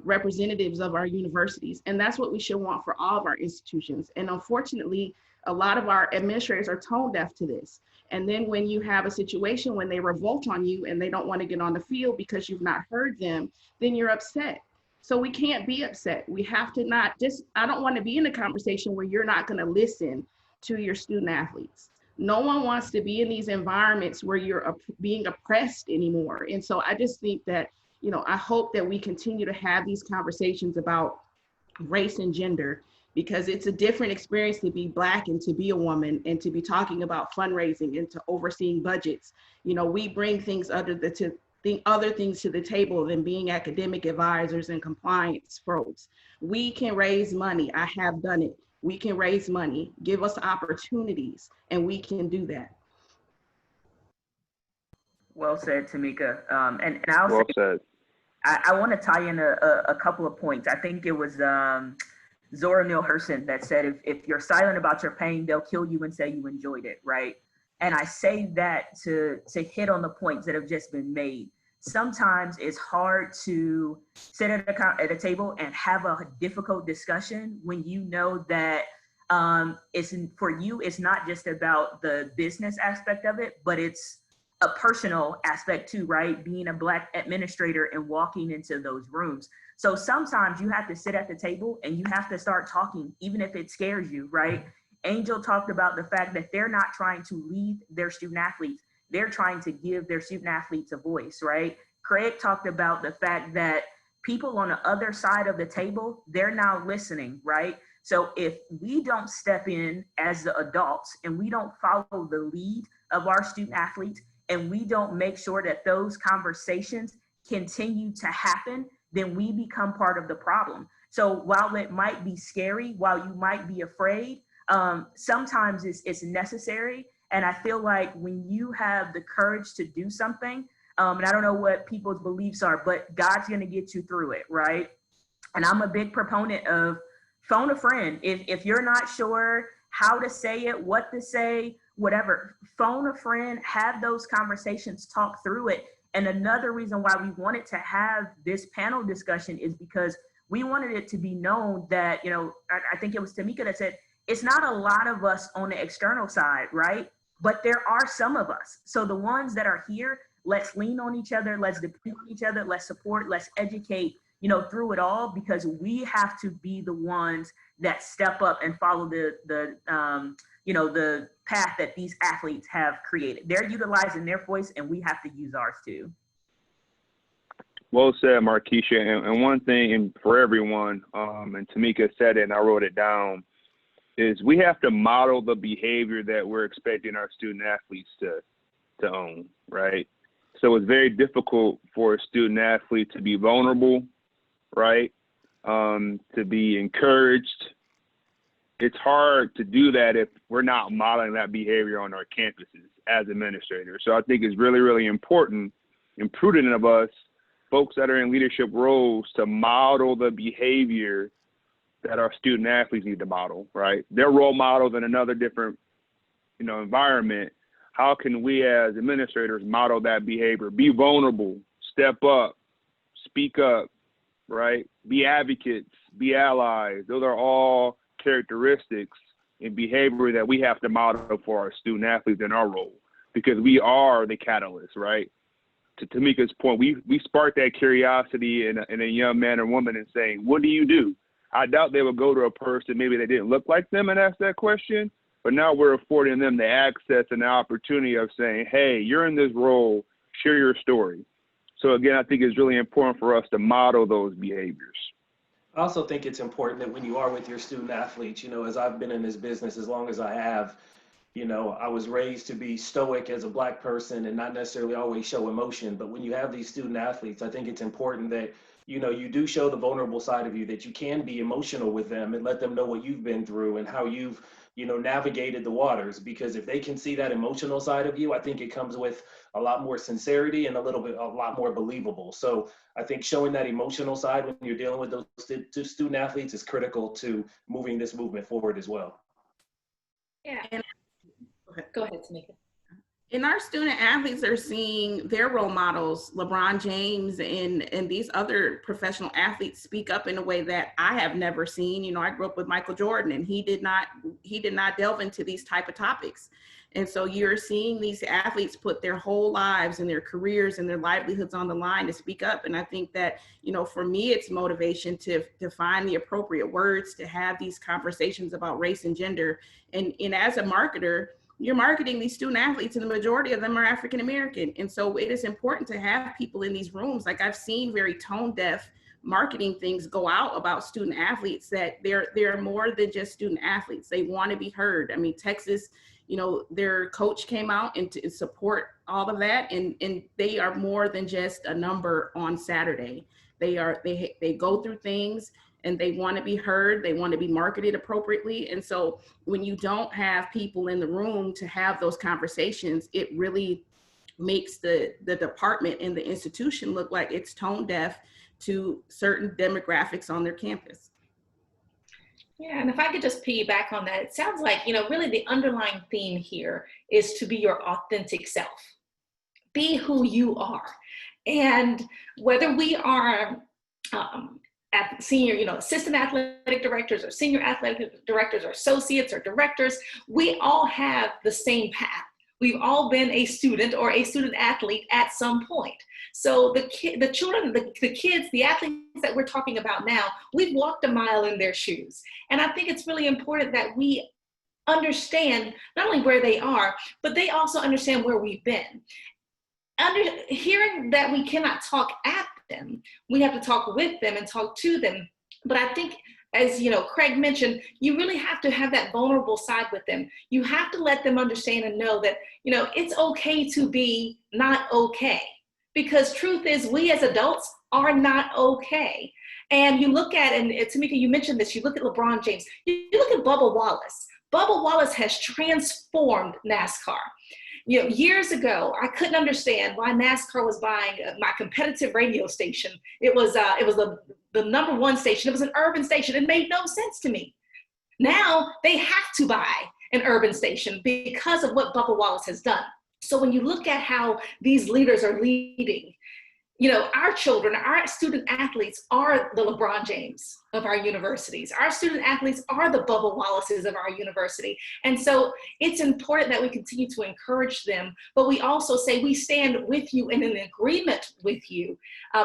representatives of our universities. And that's what we should want for all of our institutions. And unfortunately, a lot of our administrators are tone deaf to this. And then when you have a situation when they revolt on you and they don't want to get on the field because you've not heard them, then you're upset. So we can't be upset. We have to not just, I don't want to be in a conversation where you're not going to listen to your student athletes. No one wants to be in these environments where you're being oppressed anymore. And so I just think that, you know, I hope that we continue to have these conversations about race and gender, because it's a different experience to be Black and to be a woman and to be talking about fundraising and to overseeing budgets. You know, we bring things other things to the table than being academic advisors and compliance folks. We can raise money. I have done it. We can raise money, give us opportunities, and we can do that. Well said, Tamika. And I'll Well say, said. I want to tie in a couple of points. I think it was Zora Neale Hurston that said, if you're silent about your pain, they'll kill you and say you enjoyed it, right? And I say that to hit on the points that have just been made. Sometimes it's hard to sit at a table and have a difficult discussion when you know that it's for you, it's not just about the business aspect of it, but it's a personal aspect too, right? Being a Black administrator and walking into those rooms. So sometimes you have to sit at the table and you have to start talking, even if it scares you, right? Angel talked about the fact that they're not trying to lead their student athletes. They're trying to give their student athletes a voice, right? Craig talked about the fact that people on the other side of the table, they're now listening, right? So if we don't step in as the adults and we don't follow the lead of our student athletes, and we don't make sure that those conversations continue to happen, then we become part of the problem. So while it might be scary, while you might be afraid, sometimes it's necessary. And I feel like when you have the courage to do something, and I don't know what people's beliefs are, but God's gonna get you through it, right? And I'm a big proponent of phone a friend. If you're not sure how to say it, what to say, whatever, phone a friend, have those conversations, talk through it. And another reason why we wanted to have this panel discussion is because we wanted it to be known that, you know, I think it was Tamika that said, it's not a lot of us on the external side, right? But there are some of us. So the ones that are here, let's lean on each other, let's depend on each other, let's support, let's educate, you know, through it all, because we have to be the ones that step up and follow the path that these athletes have created. They're utilizing their voice and we have to use ours too. Well said, Markeisha. And one thing, and for everyone, and Tamika said it and I wrote it down, is we have to model the behavior that we're expecting our student athletes to own, right? So it's very difficult for a student athlete to be vulnerable, right? To be encouraged. It's hard to do that if we're not modeling that behavior on our campuses as administrators. So I think it's really, really important and prudent of us folks that are in leadership roles to model the behavior that our student athletes need to model, right? They're role models in another different, environment. How can we as administrators model that behavior? Be vulnerable, step up, speak up, right? Be advocates, be allies. Those are all characteristics and behavior that we have to model for our student athletes in our role, because we are the catalyst, right? To Tamika's point, we spark that curiosity in a young man or woman and saying, what do you do? I doubt they would go to a person, maybe they didn't look like them, and ask that question. But now we're affording them the access and the opportunity of saying, hey, you're in this role, share your story. So again, I think it's really important for us to model those behaviors. I also think it's important that when you are with your student athletes, as I've been in this business as long as I have, I was raised to be stoic as a Black person and not necessarily always show emotion. But when you have these student athletes, I think it's important that, you do show the vulnerable side of you, that you can be emotional with them and let them know what you've been through and how you've, navigated the waters. Because if they can see that emotional side of you, I think it comes with a lot more sincerity and a lot more believable. So I think showing that emotional side when you're dealing with those student athletes is critical to moving this movement forward as well. Yeah. Go ahead, Tamika. And our student athletes are seeing their role models, LeBron James and these other professional athletes, speak up in a way that I have never seen. I grew up with Michael Jordan, and he did not delve into these type of topics. And so you're seeing these athletes put their whole lives and their careers and their livelihoods on the line to speak up. And I think that, for me, it's motivation to find the appropriate words to have these conversations about race and gender. And as a marketer, you're marketing these student athletes, and the majority of them are African American. And so it is important to have people in these rooms. Like, I've seen very tone deaf marketing things go out about student athletes, that they're more than just student athletes. They want to be heard. I mean, Texas, their coach came out and to support all of that. And they are more than just a number on Saturday. They go through things, and they want to be heard. They want to be marketed appropriately. And so when you don't have people in the room to have those conversations, it really makes the department and the institution look like it's tone deaf to certain demographics on their campus. Yeah, and if I could just piggyback on that, it sounds like, really the underlying theme here is to be your authentic self. Be who you are. And whether we are at senior, assistant athletic directors or senior athletic directors or associates or directors, we all have the same path. We've all been a student or a student athlete at some point. So the children, the kids, the athletes that we're talking about now, we've walked a mile in their shoes. And I think it's really important that we understand not only where they are, but they also understand where we've been. Hearing that we cannot talk at them, we have to talk with them and talk to them. But I think, as Craig mentioned, you really have to have that vulnerable side with them. You have to let them understand and know that, it's okay to be not okay. Because truth is, we as adults are not okay. And you look at, and Tamika, you mentioned this, you look at LeBron James, you look at Bubba Wallace. Bubba Wallace has transformed NASCAR. Years ago, I couldn't understand why NASCAR was buying my competitive radio station. It was the number one station. It was an urban station. It made no sense to me. Now they have to buy an urban station because of what Bubba Wallace has done. So when you look at how these leaders are leading, our children, our student athletes are the LeBron James of our universities. Our student athletes are the Bubba Wallaces of our university. And so it's important that we continue to encourage them, but we also say we stand with you and in agreement with you,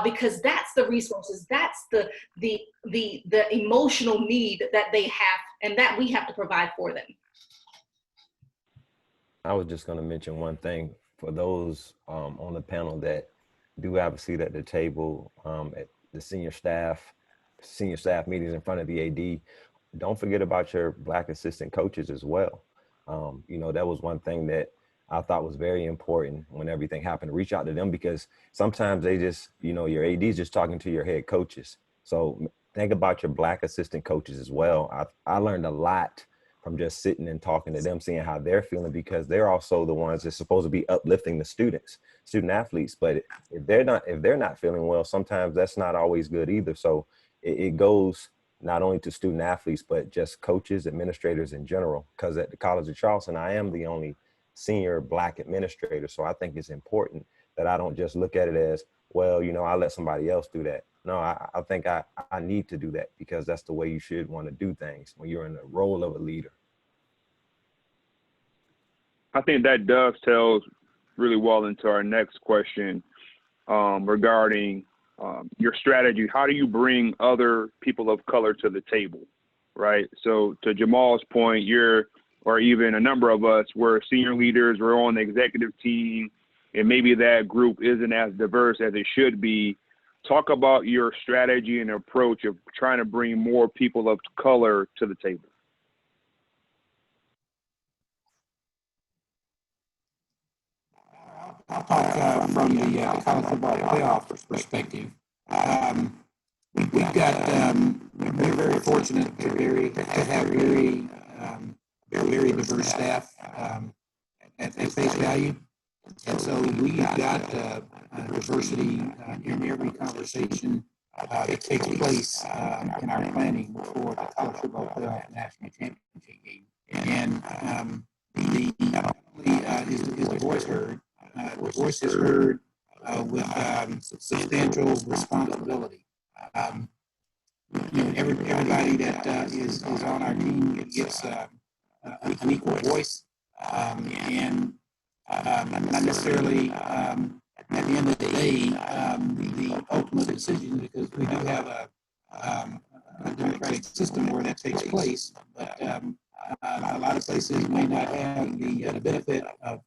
because that's the resources, that's the emotional need that they have and that we have to provide for them. I was just going to mention one thing for those on the panel that do have a seat at the table at the senior staff meetings in front of the AD. Don't forget about your Black assistant coaches as well. That was one thing that I thought was very important when everything happened, to reach out to them, because sometimes they just, your AD's just talking to your head coaches. So think about your Black assistant coaches as well. I learned a lot from just sitting and talking to them, seeing how they're feeling, because they're also the ones that's supposed to be uplifting the student athletes. But if they're not feeling well, sometimes that's not always good either. So it goes not only to student athletes, but just coaches, administrators in general, because at the College of Charleston, I am the only senior Black administrator. So I think it's important that I don't just look at it as, well, I let somebody else do that. No, I think I need to do that, because that's the way you should want to do things when you're in the role of a leader. I think that dovetails really well into our next question regarding your strategy. How do you bring other people of color to the table, right? So to Jamal's point, or even a number of us, we're senior leaders, we're on the executive team, and maybe that group isn't as diverse as it should be. Talk about your strategy and approach of trying to bring more people of color to the table. I'll talk from the college football playoff perspective. We've got, we're very fortunate to have very diverse staff at face value. And so we've got diversity in every conversation that takes place in our planning for the college football playoff national championship game. And not only is the voice heard, the voice is heard with substantial responsibility. Everybody that is on our team gets an equal voice, and not necessarily at the end of the day the ultimate decision, because we do have a democratic system where that takes place, but a lot of places may not have the benefit of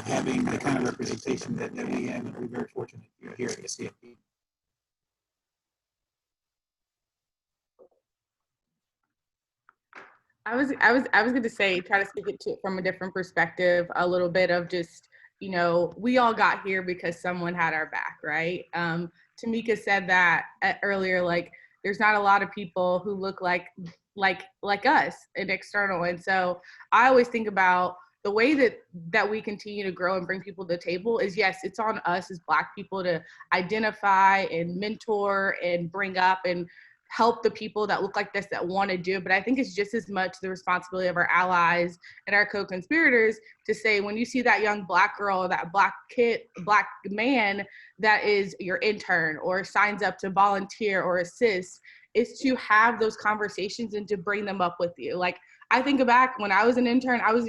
having the kind of representation that we have, and we're very fortunate here at the CFP. I was going to say, try to speak it to from a different perspective, a little bit of just, we all got here because someone had our back, right? Tamika said that earlier, like, there's not a lot of people who look like us in external. And so I always think about the way that we continue to grow and bring people to the table is, yes, it's on us as Black people to identify and mentor and bring up and help the people that look like this that want to do it. But I think it's just as much the responsibility of our allies and our co-conspirators to say, when you see that young Black girl or that Black kid, Black man that is your intern or signs up to volunteer or assist, is to have those conversations and to bring them up with you. Like, I think back when I was an intern, I was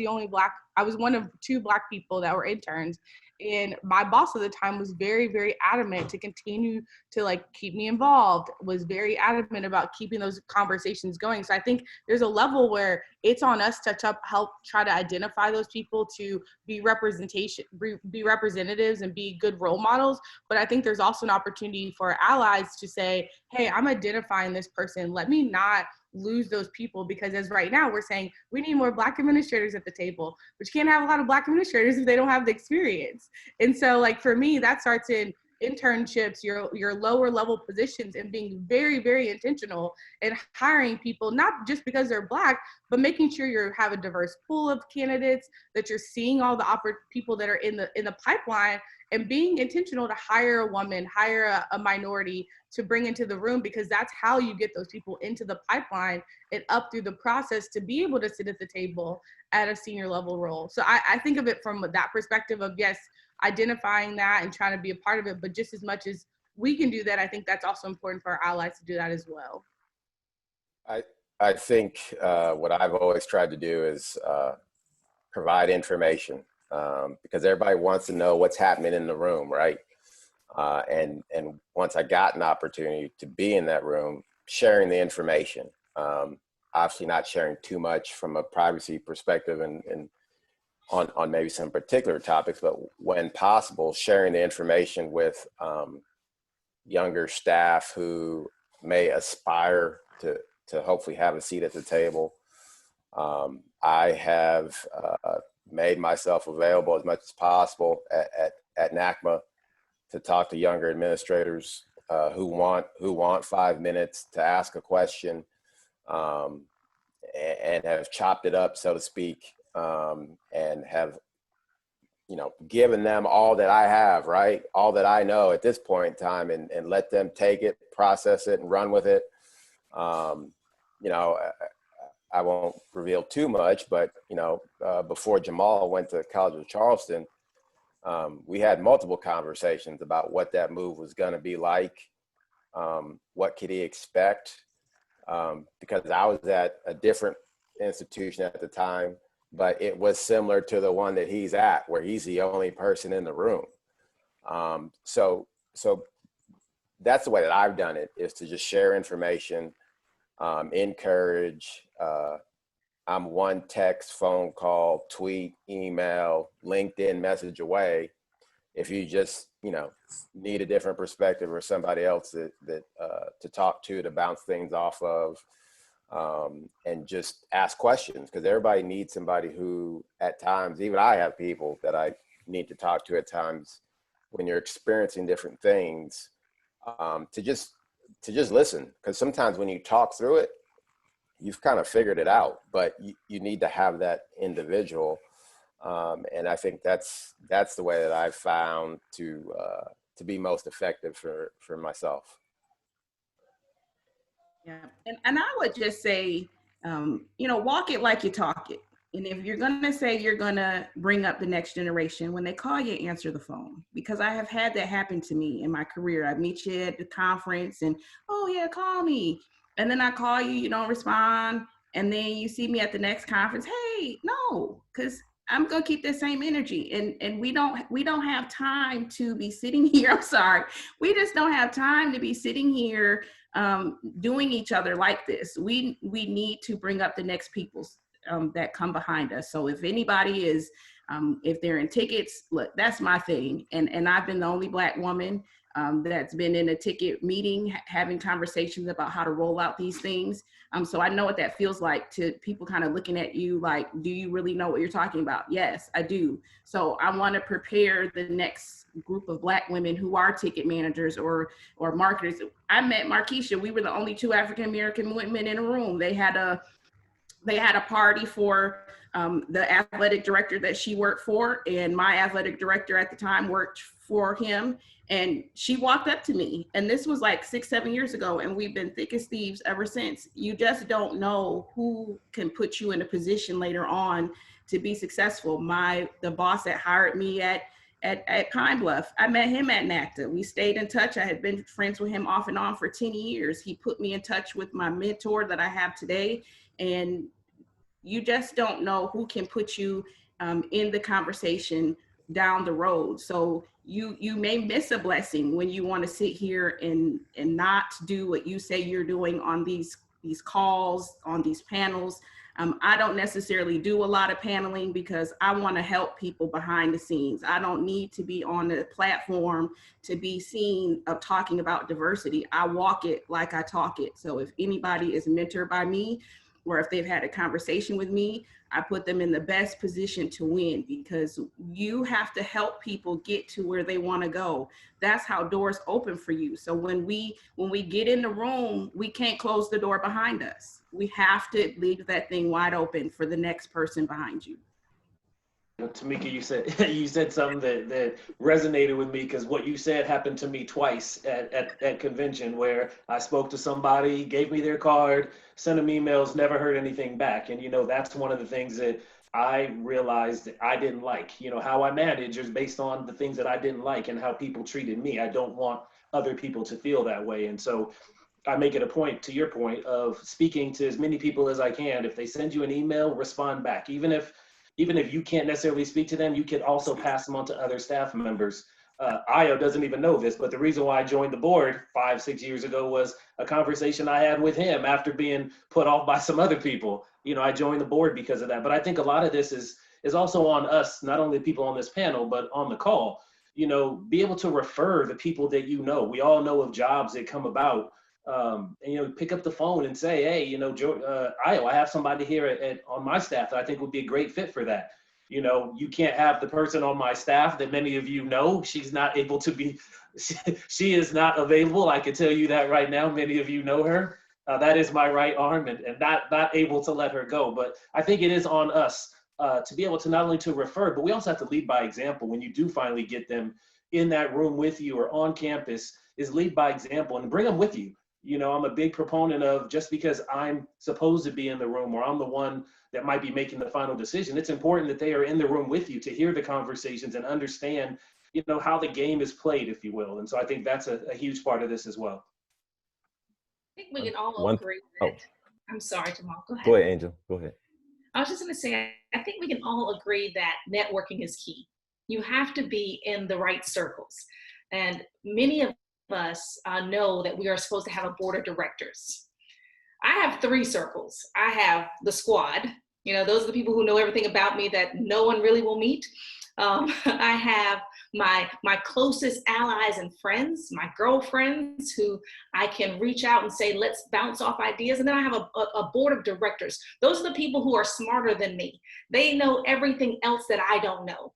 one of 2 Black people that were interns. And my boss at the time was very, very adamant to continue to keep me involved, was very adamant about keeping those conversations going. So I think there's a level where it's on us to help try to identify those people, to be representatives and be good role models. But I think there's also an opportunity for allies to say, hey, I'm identifying this person. Let me not lose those people, because as right now we're saying we need more Black administrators at the table, but you can't have a lot of Black administrators if they don't have the experience. And so for me, that starts in internships, your lower level positions, and being very, very intentional and hiring people, not just because they're Black, but making sure you have a diverse pool of candidates, that you're seeing all the people that are in the pipeline, and being intentional to hire a woman, hire a minority to bring into the room, because that's how you get those people into the pipeline and up through the process to be able to sit at the table at a senior level role. So I think of it from that perspective of, yes, identifying that and trying to be a part of it, but just as much as we can do that, I think that's also important for our allies to do that as well. I think what I've always tried to do is provide information, because everybody wants to know what's happening in the room, right? And once I got an opportunity to be in that room, sharing the information, obviously not sharing too much from a privacy perspective and on maybe some particular topics, but when possible, sharing the information with younger staff who may aspire to hopefully have a seat at the table. I have made myself available as much as possible at NACMA to talk to younger administrators who want 5 minutes to ask a question, and have chopped it up, so to speak, and have, given them all that I have, right? All that I know at this point in time, and let them take it, process it, and run with it. I won't reveal too much, but, before Jamal went to College of Charleston, we had multiple conversations about what that move was going to be like. What could he expect? Because I was at a different institution at the time, but it was similar to the one that he's at, where he's the only person in the room. So that's the way that I've done it, is to just share information, encourage. I'm one text, phone call, tweet, email, LinkedIn message away. If you just, need a different perspective or somebody else that to talk to bounce things off of, and just ask questions, because everybody needs somebody who, at times, even I have people that I need to talk to at times when you're experiencing different things, to just listen. Because sometimes when you talk through it, you've kind of figured it out, but you need to have that individual. And I think that's the way that I've found to be most effective for myself. Yeah, and I would just say, walk it like you talk it. And if you're going to say you're going to bring up the next generation, when they call you, answer the phone. Because I have had that happen to me in my career. I meet you at the conference and, oh yeah, call me. And then I call you, you don't respond. And then you see me at the next conference. Hey, no, because I'm going to keep the same energy. And we don't have time to be sitting here. I'm sorry. We just don't have time to be sitting here doing each other like this. We need to bring up the next people's that come behind us. So if anybody is, if they're in tickets, look, that's my thing. And I've been the only Black woman that's been in a ticket meeting, having conversations about how to roll out these things. So I know what that feels like, to people kind of looking at you like, do you really know what you're talking about? Yes, I do. So I want to prepare the next group of Black women who are ticket managers or marketers. I met Markeisha. We were the only 2 African-American women in a room. They had a party for the athletic director that she worked for, and my athletic director at the time worked for him. And she walked up to me, and this was like 6-7 years ago, and we've been thick as thieves ever since. You just don't know who can put you in a position later on to be successful. The boss that hired me at Pine Bluff, I met him at NACMA. We stayed in touch. I had been friends with him off and on for 10 years. He put me in touch with my mentor that I have today. And you just don't know who can put you in the conversation down the road. So you may miss a blessing when you want to sit here and not do what you say you're doing on these calls, on these panels. I don't necessarily do a lot of paneling because I want to help people behind the scenes. I don't need to be on the platform to be seen of talking about diversity. I walk it like I talk it. So if anybody is mentored by me, or if they've had a conversation with me, I put them in the best position to win, because you have to help people get to where they want to go. That's how doors open for you. So when we get in the room, we can't close the door behind us. We have to leave that thing wide open for the next person behind you. Tamika, you said something that resonated with me, because what you said happened to me twice at convention, where I spoke to somebody, gave me their card, sent them emails, never heard anything back. And that's one of the things that I realized that I didn't like. How I manage is based on the things that I didn't like and how people treated me. I don't want other people to feel that way. And so I make it a point, to your point, of speaking to as many people as I can. If they send you an email, respond back. Even if you can't necessarily speak to them, you can also pass them on to other staff members. Io doesn't even know this, but the reason why I joined the board 5-6 years ago was a conversation I had with him after being put off by some other people. I joined the board because of that. But I think a lot of this is also on us, not only people on this panel, but on the call. Be able to refer the people that we all know of jobs that come about. And pick up the phone and say, hey, Io, I have somebody here on my staff that I think would be a great fit for that. You can't have the person on my staff that many of you know. She's not able to be, she is not available. I can tell you that right now. Many of you know her. That is my right arm, and not able to let her go. But I think it is on us to be able to not only to refer, but we also have to lead by example. When you do finally get them in that room with you or on campus, is lead by example and bring them with you. You know, I'm a big proponent of just because I'm supposed to be in the room or I'm the one that might be making the final decision, it's important that they are in the room with you to hear the conversations and understand, you know, how the game is played, if you will. And so I think that's a huge part of this as well. I think we can all One, agree oh, that, I'm sorry, Jamal, go ahead. go ahead, Angel. Go ahead. I was just going to say, I think we can all agree that networking is key. You have to be in the right circles. And many of us know that we are supposed to have a board of directors. I have 3 circles. I have the squad. You know, those are the people who know everything about me that no one really will meet. I have my closest allies and friends, my girlfriends who I can reach out and say, let's bounce off ideas. And then I have a board of directors. Those are the people who are smarter than me. They know everything else that I don't know.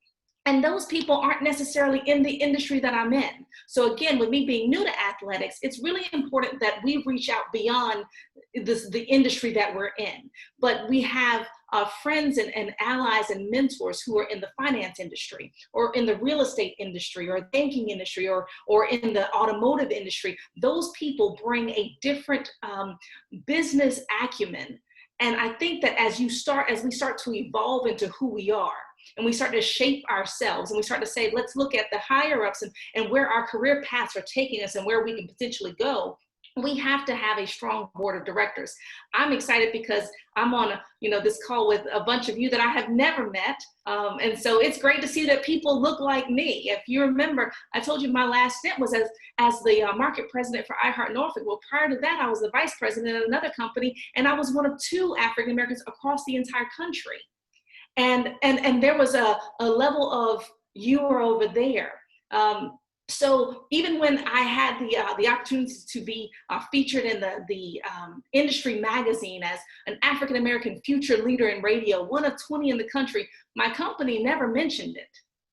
And those people aren't necessarily in the industry that I'm in. So again, with me being new to athletics, it's really important that we reach out beyond the industry that we're in. But we have friends and allies and mentors who are in the finance industry or in the real estate industry or banking industry or in the automotive industry. Those people bring a different business acumen. And I think that as we start to evolve into who we are, and we start to shape ourselves and we start to say, let's look at the higher ups and where our career paths are taking us and where we can potentially go, we have to have a strong board of directors. I'm excited because I'm on this call with a bunch of you that I have never met. And so it's great to see that people look like me. If you remember, I told you my last stint was as the market president for iHeart Norfolk. Well, prior to that, I was the vice president at another company, and I was one of 2 African Americans across the entire country. And there was a level of you were over there. So even when I had the opportunity to be featured in the industry magazine as an African American future leader in radio, one of 20 in the country, my company never mentioned it.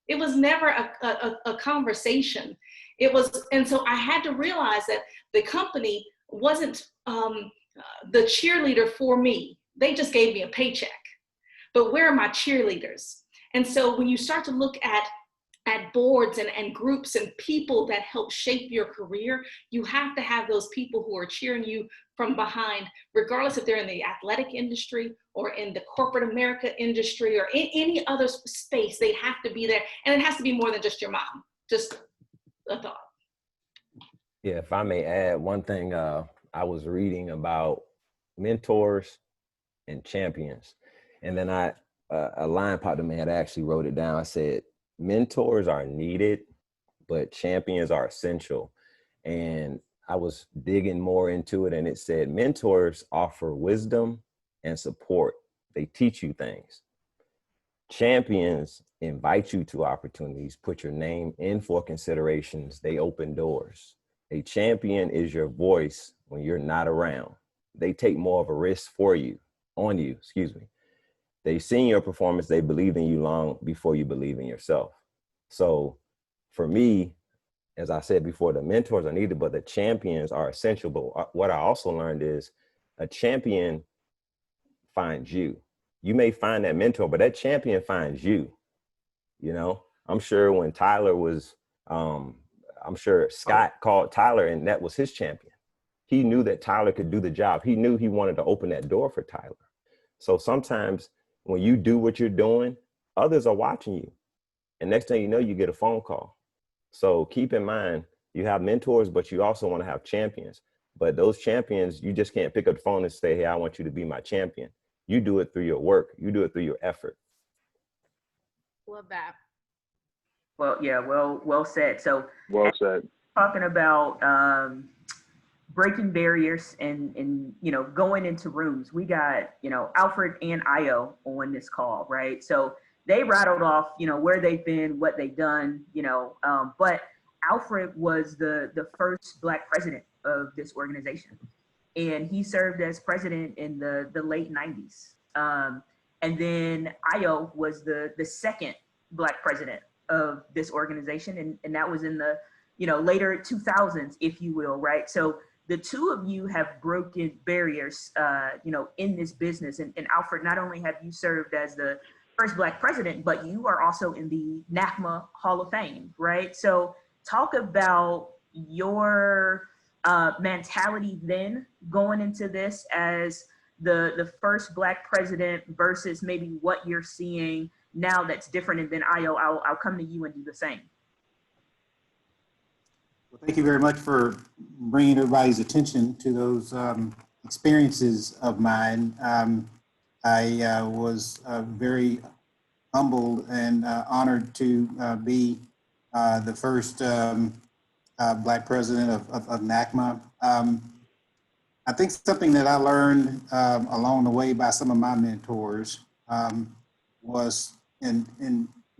It was never a conversation. It was, and so I had to realize that the company wasn't the cheerleader for me. They just gave me a paycheck. But where are my cheerleaders? And so when you start to look at boards and groups and people that help shape your career, you have to have those people who are cheering you from behind, regardless if they're in the athletic industry or in the corporate America industry or in any other space. They have to be there. And it has to be more than just your mom. Just a thought. Yeah, if I may add one thing, I was reading about mentors and champions. And then a line popped in my head. I actually wrote it down. I said, mentors are needed, but champions are essential. And I was digging more into it, and it said mentors offer wisdom and support. They teach you things. Champions invite you to opportunities, put your name in for considerations. They open doors. A champion is your voice when you're not around. They take more of a risk on you. They've seen your performance. They believe in you long before you believe in yourself. So for me, as I said before, the mentors are needed, but the champions are essential. But what I also learned is a champion finds you. You may find that mentor, but that champion finds you. You know, I'm sure when Tyler was, I'm sure Scott called Tyler and that was his champion. He knew that Tyler could do the job. He knew he wanted to open that door for Tyler. So sometimes when you do what you're doing, others are watching you. And next thing you know, you get a phone call. So keep in mind, you have mentors, but you also want to have champions. But those champions, you just can't pick up the phone and say, hey, I want you to be my champion. You do it through your work. You do it through your effort. Love that. Well, yeah, well said. So Well said. Talking about breaking barriers and going into rooms. We got Alfred and Io on this call, right? So they rattled off where they've been, what they've done, but Alfred was the first Black president of this organization, and he served as president in the late 90s. And then Io was the second Black president of this organization, and that was in the later 2000s, if you will, right? So the two of you have broken barriers, in this business. And Alfred, not only have you served as the first Black president, but you are also in the NACMA Hall of Fame, right? So talk about your mentality then going into this as the first Black president versus maybe what you're seeing now that's different. And then I'll come to you and do the same. Well, thank you very much for bringing everybody's attention to those experiences of mine. I was very humbled and honored to be the first Black president of NACMA. I think something that I learned along the way by some of my mentors was, and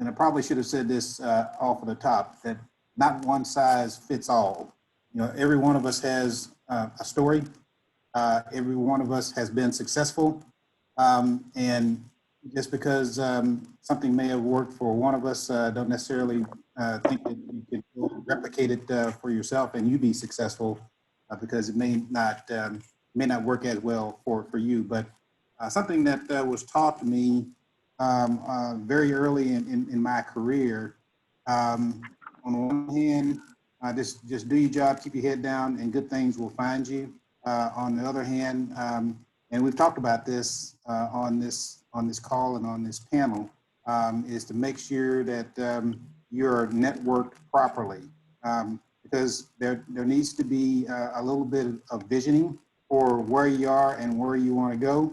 I probably should have said this off of the top, that not one size fits all. You know, every one of us has a story. Every one of us has been successful. And just because something may have worked for one of us, don't necessarily think that you can replicate it for yourself and you be successful, because it may not work as well for you. But something that was taught to me very early in my career, on the one hand, just do your job, keep your head down, and good things will find you. On the other hand, and we've talked about this on this call and on this panel, is to make sure that you're networked properly, because there needs to be a little bit of visioning for where you are and where you want to go,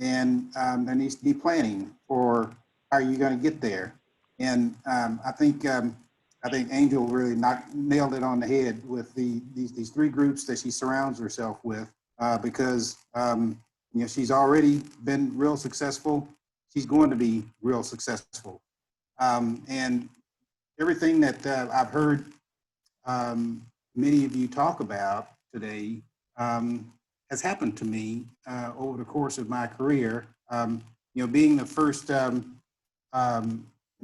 and there needs to be planning for how you're going to get there. And I think Angel really nailed it on the head with these three groups that she surrounds herself with, because she's already been real successful. She's going to be real successful, and everything that I've heard many of you talk about today has happened to me over the course of my career. Being the first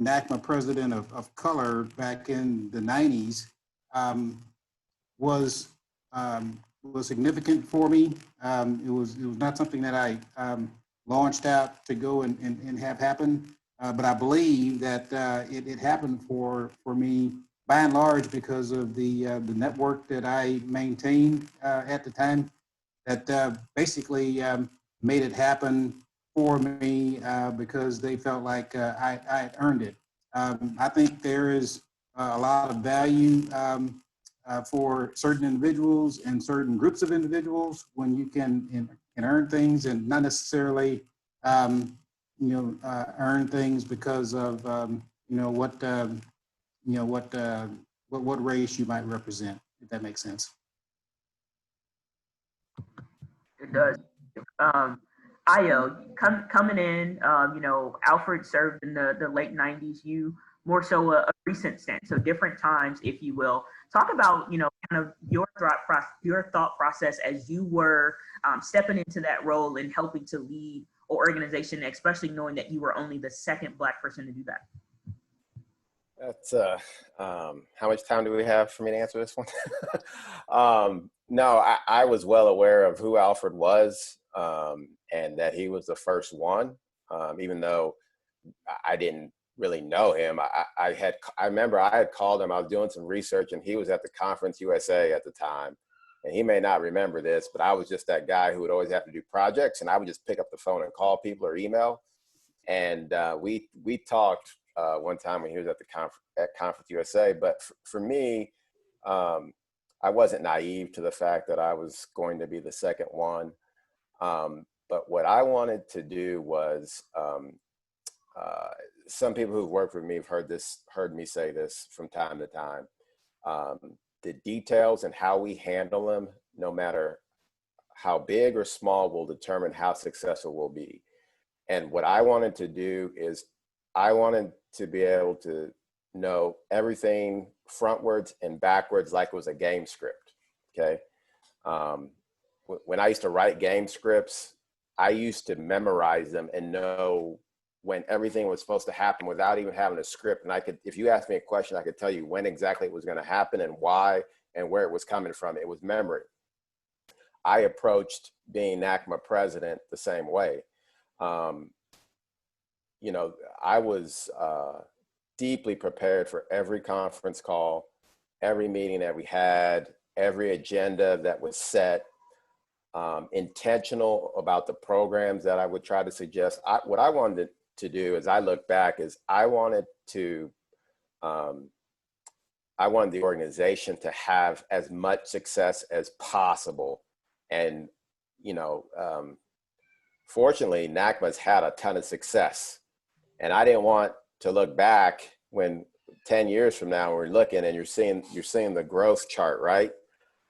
NACMA president of color back in the 90s was significant for me. It was not something that I launched out to go and have happen, but I believe that it happened for me by and large because of the network that I maintained at the time, that basically made it happen for me because they felt like I had earned it. I think there is a lot of value for certain individuals and certain groups of individuals when you can earn things, and not necessarily earn things because of what race you might represent, if that makes sense. It does. Io, coming in, Alfred served in the late 90s, you more so a recent stint, so different times, if you will. Talk about, kind of your thought process as you were stepping into that role and helping to lead an organization, especially knowing that you were only the second Black person to do that. That's how much time do we have for me to answer this one? No, I was well aware of who Alfred was, and that he was the first one, even though I didn't really know him. I remember I had called him. I was doing some research, and he was at the Conference USA at the time. And he may not remember this, but I was just that guy who would always have to do projects, and I would just pick up the phone and call people or email. And we talked one time when he was at the Conference USA. But for me, I wasn't naive to the fact that I was going to be the second one. But what I wanted to do was, some people who've worked with me have heard me say this from time to time. The details and how we handle them, no matter how big or small, will determine how successful we'll be. And what I wanted to do is I wanted to be able to know everything frontwards and backwards like it was a game script, okay? When I used to write game scripts, I used to memorize them and know when everything was supposed to happen without even having a script. And I could, if you asked me a question, I could tell you when exactly it was going to happen and why and where it was coming from. It was memory. I approached being NACMA president the same way. You know, I was deeply prepared for every conference call, every meeting that we had, every agenda that was set, intentional about the programs that I would try to suggest. What I wanted to do as I look back is I wanted the organization to have as much success as possible. And, you know, fortunately, NACMA's had a ton of success. And I didn't want to look back when 10 years from now we're looking and you're seeing the growth chart, right?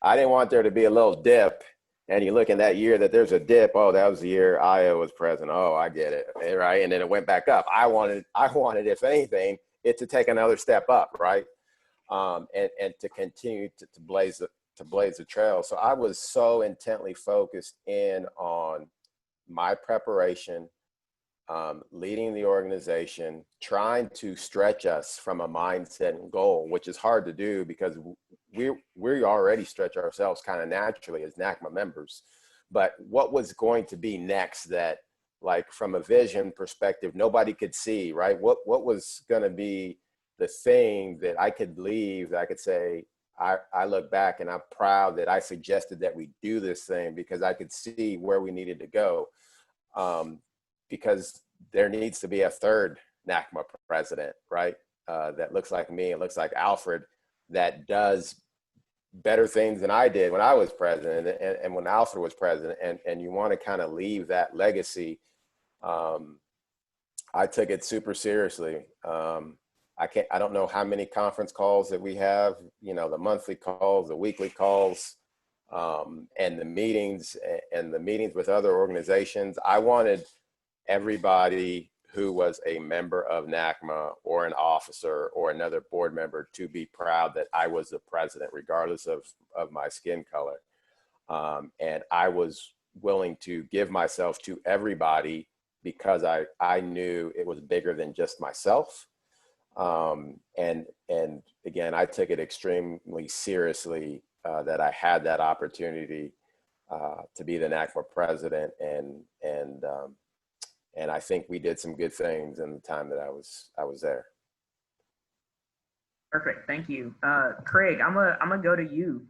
I didn't want there to be a little dip and you look in that year that there's a dip. Oh, that was the year Io was president. Oh, I get it, right? And then it went back up. I wanted, if anything, it to take another step up, right? And to continue to blaze the trail. So I was so intently focused in on my preparation, leading the organization, trying to stretch us from a mindset and goal, which is hard to do because we already stretch ourselves kind of naturally as NACMA members. But what was going to be next that, like, from a vision perspective, nobody could see, right? What was going to be the thing that I could leave, that I could say, I look back and I'm proud that I suggested that we do this thing because I could see where we needed to go. Because there needs to be a third NACMA president, right? That looks like me and looks like Alfred, that does better things than I did when I was president and when Alfred was president. And you want to kind of leave that legacy. I took it super seriously. I don't know how many conference calls that we have, you know, the monthly calls, the weekly calls, and the meetings with other organizations. I wanted everybody who was a member of NACMA or an officer or another board member to be proud that I was the president, regardless of my skin color. And I was willing to give myself to everybody because I knew it was bigger than just myself. And again, I took it extremely seriously that I had that opportunity to be the NACMA president, and I think we did some good things in the time that I was there. Perfect, thank you, Craig. I'm gonna go to you.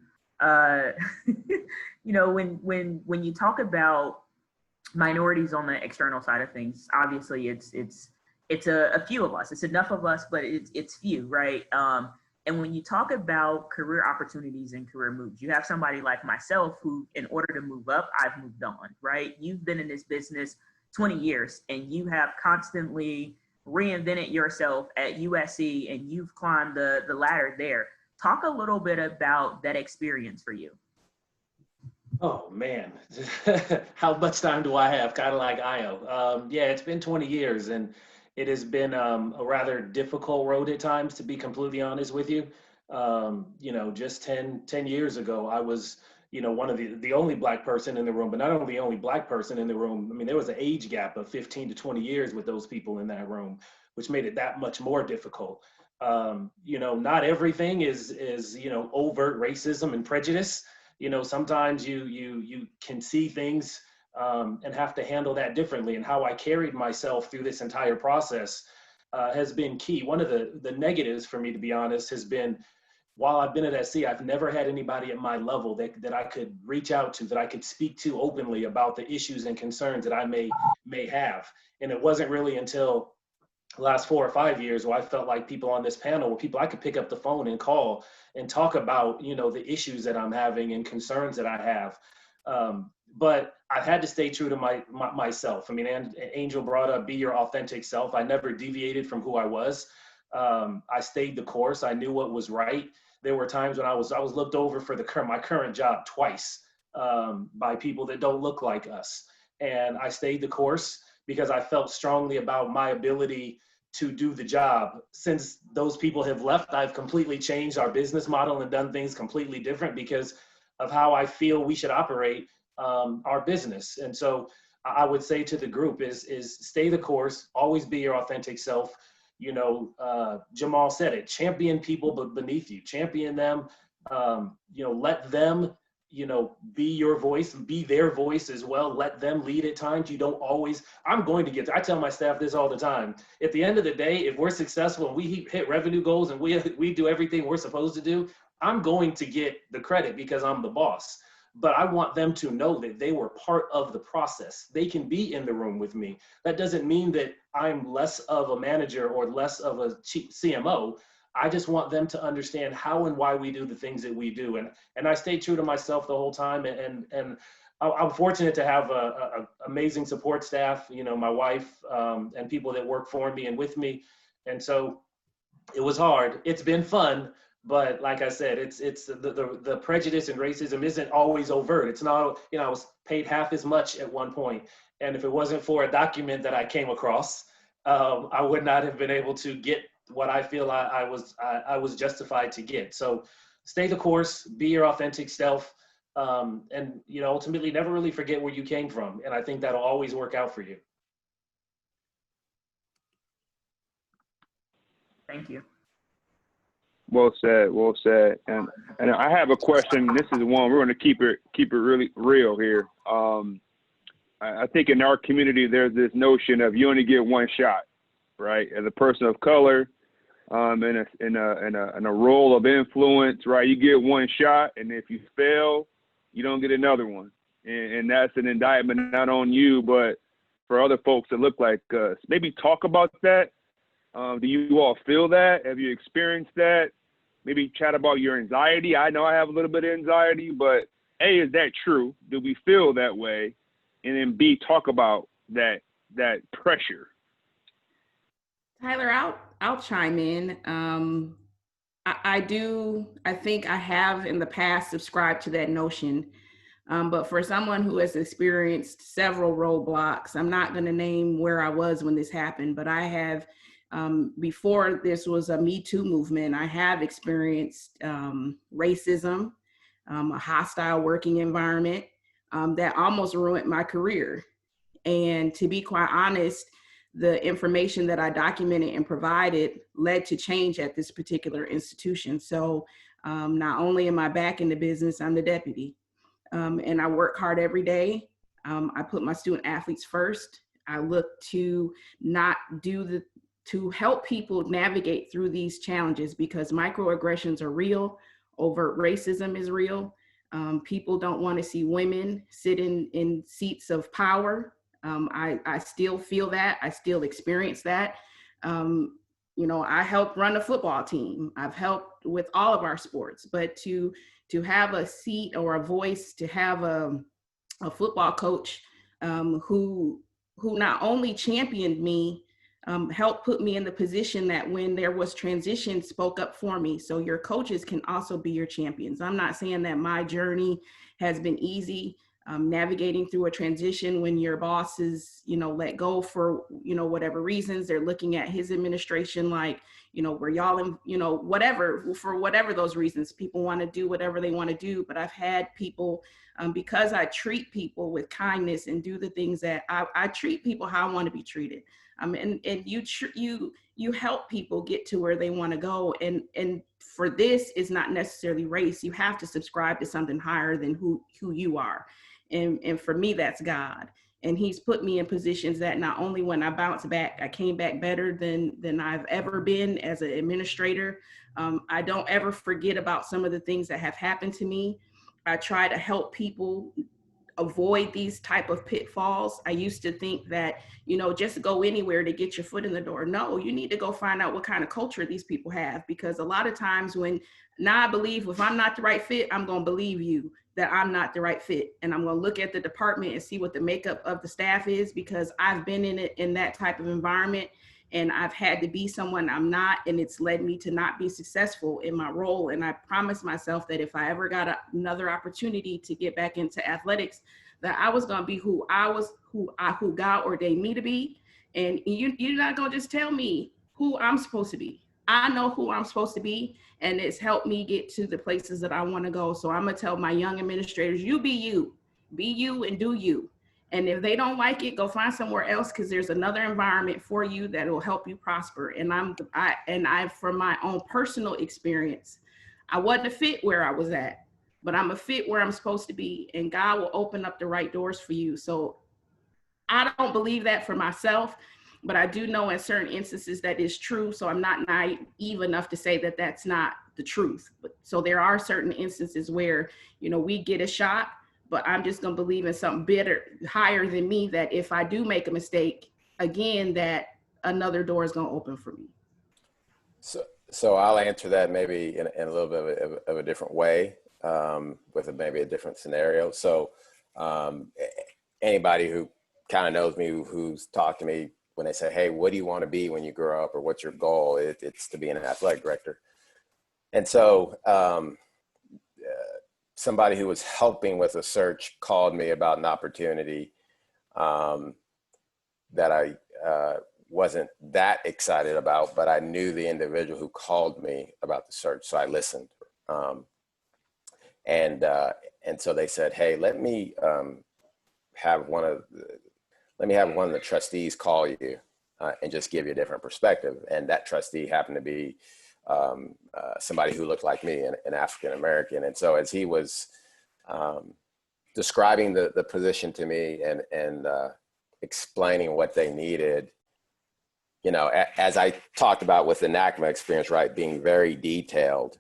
You know, when you talk about minorities on the external side of things, obviously it's a few of us. It's enough of us, but it's few, right? And when you talk about career opportunities and career moves, you have somebody like myself who, in order to move up, I've moved on, right? You've been in this business 20 years and you have constantly reinvented yourself at USC and you've climbed the ladder there. Talk a little bit about that experience for you. Oh man, how much time do I have? Kind of like Io. Yeah, it's been 20 years and it has been a rather difficult road at times, to be completely honest with you. You know, just 10 years ago, I was, you know, one of the only Black person in the room, but not only the only Black person in the room. I mean, there was an age gap of 15 to 20 years with those people in that room, which made it that much more difficult. You know, not everything is, you know, overt racism and prejudice. You know, sometimes you can see things and have to handle that differently. And how I carried myself through this entire process has been key. One of the negatives for me, to be honest, has been, while I've been at SC, I've never had anybody at my level that I could reach out to, that I could speak to openly about the issues and concerns that I may have. And it wasn't really until the last 4 or 5 years where I felt like people on this panel were people I could pick up the phone and call and talk about, you know, the issues that I'm having and concerns that I have. But I've had to stay true to myself. I mean, Angel brought up, be your authentic self. I never deviated from who I was. I stayed the course. I knew what was right. There were times when I was looked over for my current job twice by people that don't look like us. And I stayed the course because I felt strongly about my ability to do the job. Since those people have left, I've completely changed our business model and done things completely different because of how I feel we should operate our business. And so I would say to the group is stay the course, always be your authentic self. You know, Jamal said it, champion people but beneath you, champion them, you know, let them be your voice, be their voice as well. Let them lead at times. You don't always, I'm going to get there. I tell my staff this all the time. At the end of the day, if we're successful and we hit revenue goals and we do everything we're supposed to do, I'm going to get the credit because I'm the boss. But I want them to know that they were part of the process. They can be in the room with me. That doesn't mean that I'm less of a manager or less of a CMO. I just want them to understand how and why we do the things that we do. And I stay true to myself the whole time. And I'm fortunate to have a amazing support staff, my wife, and people that work for me and with me. And so it was hard. It's been fun. But like I said, it's the prejudice and racism isn't always overt. It's not, I was paid half as much at one point. And if it wasn't for a document that I came across, I would not have been able to get what I feel I was justified to get. So stay the course, be your authentic self, and ultimately never really forget where you came from. And I think that'll always work out for you. Thank you. Well said. Well said. And I have a question. This is one we're going to keep it really real here. I think in our community there's this notion of you only get one shot, right? As a person of color, in a role of influence, right? You get one shot, and if you fail, you don't get another one. And that's an indictment not on you, but for other folks that look like us. Maybe talk about that. Do you all feel that? Have you experienced that? Maybe chat about your anxiety. I know I have a little bit of anxiety, but A, is that true? Do we feel that way? And then B, talk about that pressure. Tyler, I'll chime in. I think I have in the past subscribed to that notion. But for someone who has experienced several roadblocks, I'm not going to name where I was when this happened, but I have, before this was a Me Too movement, I have experienced racism, a hostile working environment that almost ruined my career. And to be quite honest, the information that I documented and provided led to change at this particular institution. So not only am I back in the business, I'm the deputy. And I work hard every day. I put my student athletes first. I look to to help people navigate through these challenges because microaggressions are real, overt racism is real. People don't want to see women sit in seats of power. I still feel that. I still experience that. I helped run a football team. I've helped with all of our sports, but to have a seat or a voice, to have a football coach who not only championed me, helped put me in the position that when there was transition, spoke up for me. So your coaches can also be your champions. I'm not saying that my journey has been easy. Navigating through a transition when your boss is, let go for, whatever reasons. They're looking at his administration like, where y'all, whatever, for whatever those reasons, people want to do whatever they want to do. But I've had people, because I treat people with kindness and do the things that I treat people how I want to be treated. And you help people get to where they want to go. And for this is not necessarily race. You have to subscribe to something higher than who you are. And for me, that's God. And he's put me in positions that not only when I bounce back, I came back better than I've ever been as an administrator. I don't ever forget about some of the things that have happened to me. I try to help people avoid these type of pitfalls. I used to think that, just go anywhere to get your foot in the door. No, you need to go find out what kind of culture these people have, because a lot of times I believe if I'm not the right fit, I'm going to believe you that I'm not the right fit. And I'm going to look at the department and see what the makeup of the staff is, because I've been in that type of environment and I've had to be someone I'm not, and it's led me to not be successful in my role. And I promised myself that if I ever got another opportunity to get back into athletics, that I was going to be who God ordained me to be. And you're not going to just tell me who I'm supposed to be. I know who I'm supposed to be, and it's helped me get to the places that I want to go. So I'm going to tell my young administrators, you be you and do you. And if they don't like it, go find somewhere else, because there's another environment for you that will help you prosper. And I from my own personal experience, I wasn't a fit where I was at. but I'm a fit where I'm supposed to be, and God will open up the right doors for you. So I don't believe that for myself, but I do know in certain instances that is true. So I'm not naive enough to say that that's not the truth. But so there are certain instances where, you know, we get a shot, but I'm just going to believe in something better, higher than me, that if I do make a mistake again, that another door is going to open for me. So I'll answer that maybe in a little bit of a different way, with maybe a different scenario. So anybody who kind of knows me, who's talked to me, when they say, hey, what do you want to be when you grow up, or what's your goal? It's to be an athletic director. And so somebody who was helping with a search called me about an opportunity that I wasn't that excited about, but I knew the individual who called me about the search, so I listened. And so they said, hey, let me have one of the trustees call you and just give you a different perspective. And that trustee happened to be somebody who looked like me, an African American. And so as he was describing the position to me and explaining what they needed, you know, as I talked about with the NACMA experience, right, being very detailed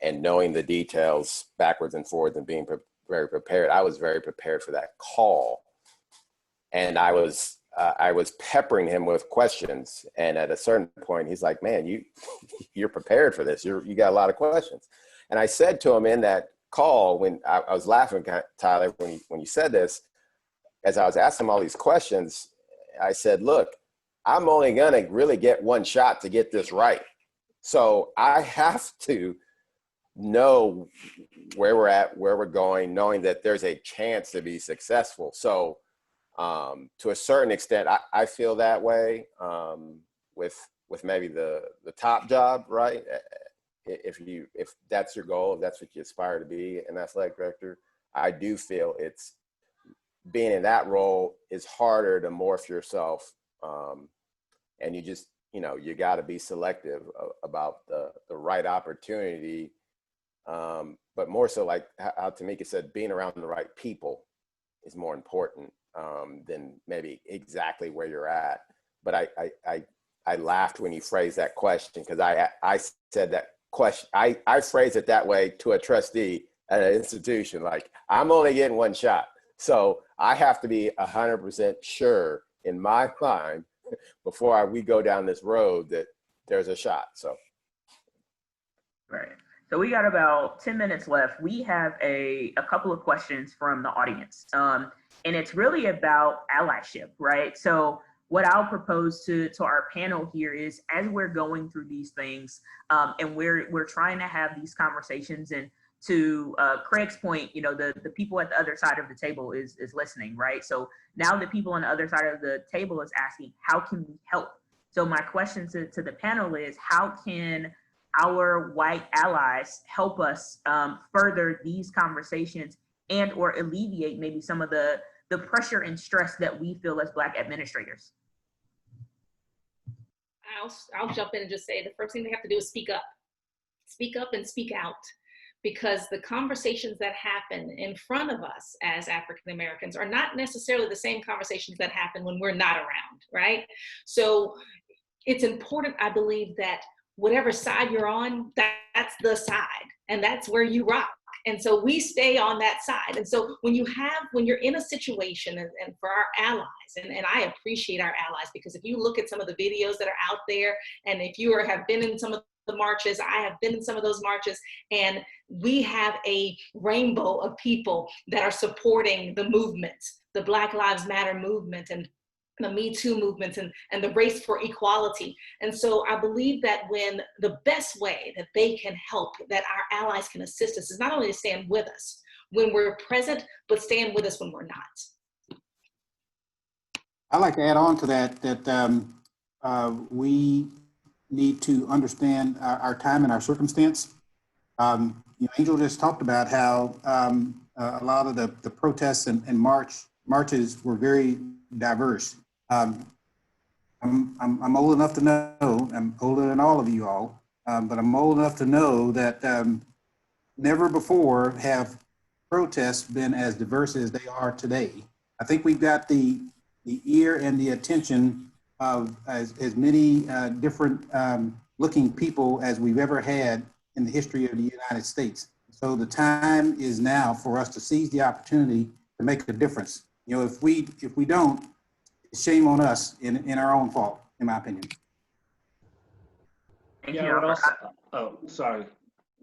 and knowing the details backwards and forwards and being very prepared, I was very prepared for that call. And I was peppering him with questions. And at a certain point, he's like, man, you're prepared for this. You got a lot of questions. And I said to him in that call, when I was laughing, Tyler, when you said this, as I was asking him all these questions, I said, look, I'm only going to really get one shot to get this right. So I have to know where we're at, where we're going, knowing that there's a chance to be successful. So to a certain extent, I feel that way with maybe the top job, right? If that's your goal, if that's what you aspire to be, an athletic director, I do feel it's being in that role is harder to morph yourself. And you just, you know, you got to be selective about the right opportunity. But more so, like how Tamika said, being around the right people is more important than maybe exactly where you're at. But I laughed when you phrased that question, because I said that question, I phrased it that way to a trustee at an institution, like, I'm only getting one shot. So I have to be 100% sure in my mind before we go down this road that there's a shot. So. Right. So we got about 10 minutes left. We have a couple of questions from the audience. And it's really about allyship, right? So what I'll propose to our panel here is, as we're going through these things, and we're trying to have these conversations, and to Craig's point, you know, the people at the other side of the table is listening, right? So now the people on the other side of the table is asking, how can we help? So my question to the panel is, how can our white allies help us further these conversations and or alleviate maybe some of the pressure and stress that we feel as Black administrators? I'll jump in and just say the first thing they have to do is speak up and speak out, because the conversations that happen in front of us as African Americans are not necessarily the same conversations that happen when we're not around, right? So it's important, I believe, that whatever side you're on, that's the side, and that's where you rock. And so we stay on that side. And so when you're in a situation, and for our allies, and I appreciate our allies, because if you look at some of the videos that are out there, and if you have been in some of the marches, I have been in some of those marches, and we have a rainbow of people that are supporting the movement, the Black Lives Matter movement, and the Me Too movements, and the race for equality. And so I believe that when the best way that they can help, that our allies can assist us, is not only to stand with us when we're present, but stand with us when we're not. I'd like to add on to that we need to understand our time and our circumstance. You know, Angel just talked about how a lot of the protests and marches were very diverse. I'm old enough to know, I'm older than all of you all, but I'm old enough to know that never before have protests been as diverse as they are today. I think we've got the ear and the attention of as many different looking people as we've ever had in the history of the United States. So the time is now for us to seize the opportunity to make a difference. You know, if we don't, shame on us in our own fault, in my opinion. Thank Yeah, you, I would Alfred. also, oh, sorry.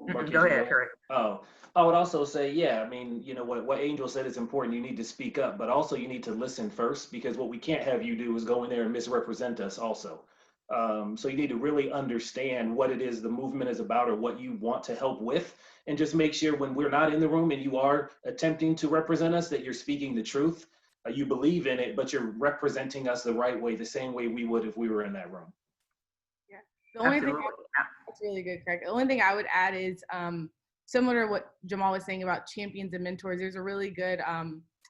Go Markeisha, ahead, Kurt. Oh, I would also say, yeah, I mean, you know, what Angel said is important. You need to speak up, but also you need to listen first, because what we can't have you do is go in there and misrepresent us also. So you need to really understand what it is the movement is about or what you want to help with, and just make sure when we're not in the room and you are attempting to represent us, that you're speaking the truth. You believe in it, but you're representing us the right way, the same way we would if we were in that room. Yeah. The only thing Absolutely. that's really good, Craig. The only thing I would add is similar to what Jamal was saying about champions and mentors. There's a really good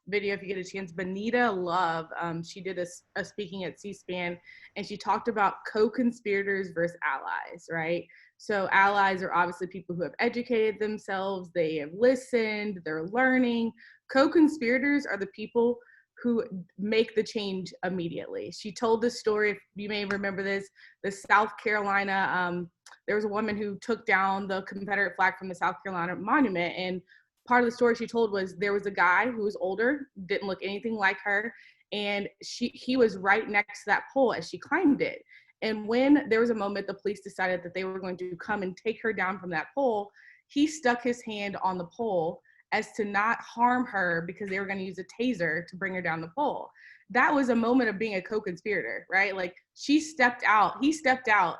video if you get a chance. Benita Love, she did a speaking at C-SPAN, and she talked about co-conspirators versus allies, right? So allies are obviously people who have educated themselves, they have listened, they're learning. Co-conspirators are the people who make the change immediately. She told this story, if you may remember this, the South Carolina, there was a woman who took down the Confederate flag from the South Carolina monument. And part of the story she told was there was a guy who was older, didn't look anything like her, and he was right next to that pole as she climbed it. And when there was a moment the police decided that they were going to come and take her down from that pole, he stuck his hand on the pole as to not harm her because they were going to use a taser to bring her down the pole. That was a moment of being a co-conspirator, right? Like he stepped out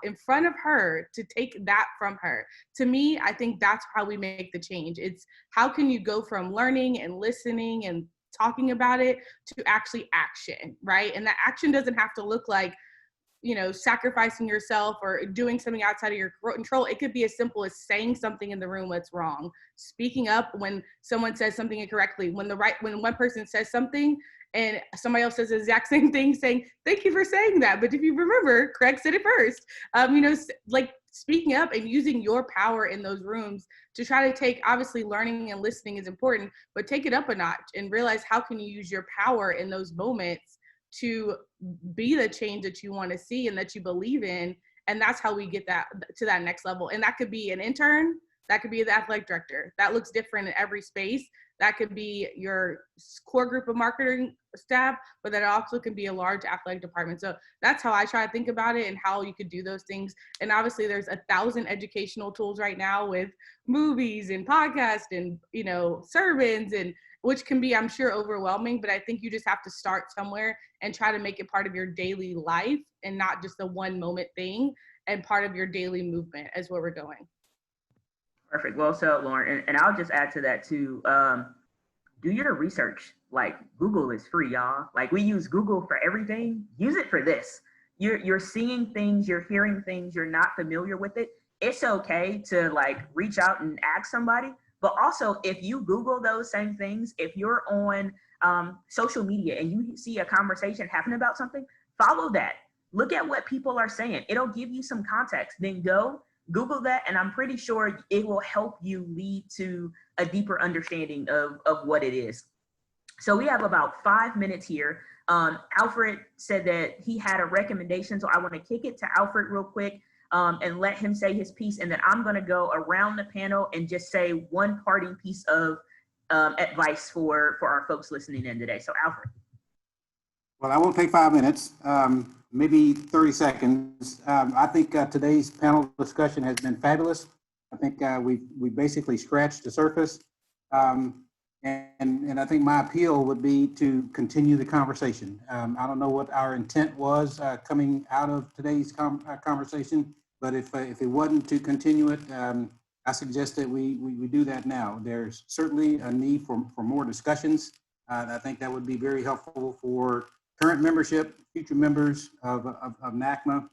in front of her to take that from her. To me, I think that's how we make the change. It's how can you go from learning and listening and talking about it to actually action, right? And that action doesn't have to look like, you know, sacrificing yourself or doing something outside of your control. It could be as simple as saying something in the room that's wrong, speaking up when someone says something incorrectly, when one person says something and somebody else says the exact same thing, saying, thank you for saying that. But if you remember, Craig said it first. You know, like speaking up and using your power in those rooms to try to take, obviously learning and listening is important, but take it up a notch and realize how can you use your power in those moments to be the change that you want to see and that you believe in. And that's how we get that to that next level. And that could be an intern, that could be the athletic director. That looks different in every space. That could be your core group of marketing staff, but that also can be a large athletic department. So that's how I try to think about it and how you could do those things. And obviously there's 1,000 educational tools right now with movies and podcasts and, you know, sermons, and which can be, I'm sure, overwhelming, but I think you just have to start somewhere and try to make it part of your daily life and not just a one moment thing, and part of your daily movement is where we're going. Perfect. Well said, Lauren. And I'll just add to that too. Do your research. Like Google is free, y'all. Like we use Google for everything. Use it for this. You're seeing things, you're hearing things, you're not familiar with it. It's okay to like reach out and ask somebody. But also, if you Google those same things, if you're on social media and you see a conversation happening about something, follow that. Look at what people are saying. It'll give you some context. Then go Google that, and I'm pretty sure it will help you lead to a deeper understanding of what it is. So we have about 5 minutes here. Alfred said that he had a recommendation, so I want to kick it to Alfred real quick and let him say his piece, and then I'm going to go around the panel and just say one parting piece of advice for our folks listening in today. So Alfred. Well, I won't take 5 minutes, maybe 30 seconds. I think today's panel discussion has been fabulous. I think we basically scratched the surface. And I think my appeal would be to continue the conversation. I don't know what our intent was coming out of today's conversation, but if it wasn't to continue it, I suggest that we do that now. There's certainly a need for more discussions. I think that would be very helpful for current membership, future members of NACMA.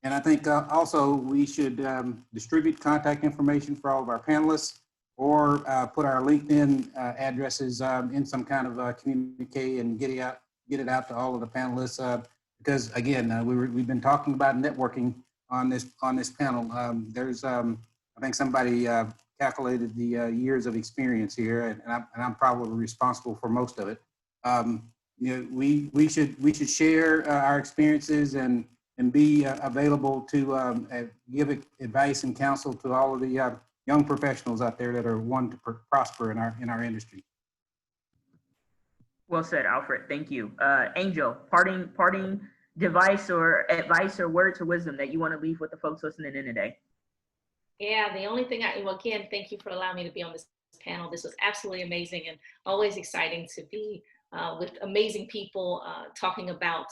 And I think also we should distribute contact information for all of our panelists, or put our LinkedIn addresses in some kind of communique and get it out to all of the panelists. Because again, we've been talking about networking on this panel. There's I think somebody calculated the years of experience here, and I'm probably responsible for most of it. You know, we should share our experiences and be available to give advice and counsel to all of the young professionals out there that are wanting to prosper in our industry. Well said, Alfred. Thank you. Angel, parting device or advice or words of wisdom that you want to leave with the folks listening in today. Yeah, the only thing well, again, thank you for allowing me to be on this panel. This was absolutely amazing and always exciting to be with amazing people talking about,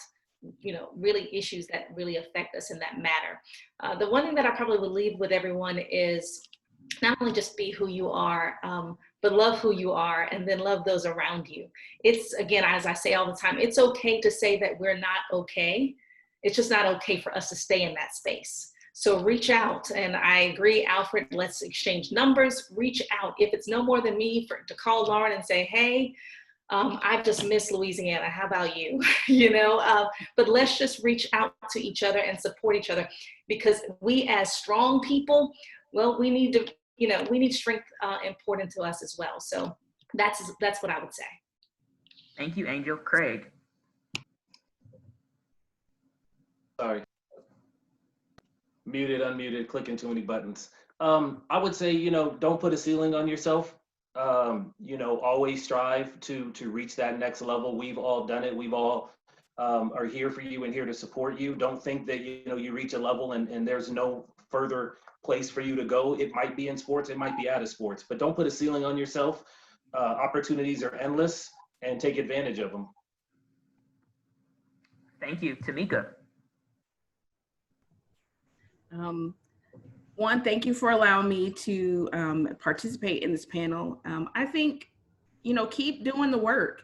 you know, really issues that really affect us in that matter. The one thing that I probably would leave with everyone is not only just be who you are, but love who you are and then love those around you. It's, again, as I say all the time, it's okay to say that we're not okay. It's just not okay for us to stay in that space. So reach out, and I agree, Alfred, let's exchange numbers, reach out. If it's no more than me to call Lauren and say, hey, I've just missed Louisiana, how about you? You know, but let's just reach out to each other and support each other, because we as strong people, well, we need to, you know, we need strength important to us as well. So that's what I would say. Thank you, Angel. Craig. Sorry. Muted, unmuted, clicking too many buttons. I would say, you know, don't put a ceiling on yourself. You know, always strive to reach that next level. We've all done it. We've all are here for you and here to support you. Don't think that, you know, you reach a level and there's no further place for you to go. It might be in sports, it might be out of sports, but don't put a ceiling on yourself. Opportunities are endless, and take advantage of them. Thank you. Tamika. One, thank you for allowing me to participate in this panel. I think, you know, keep doing the work,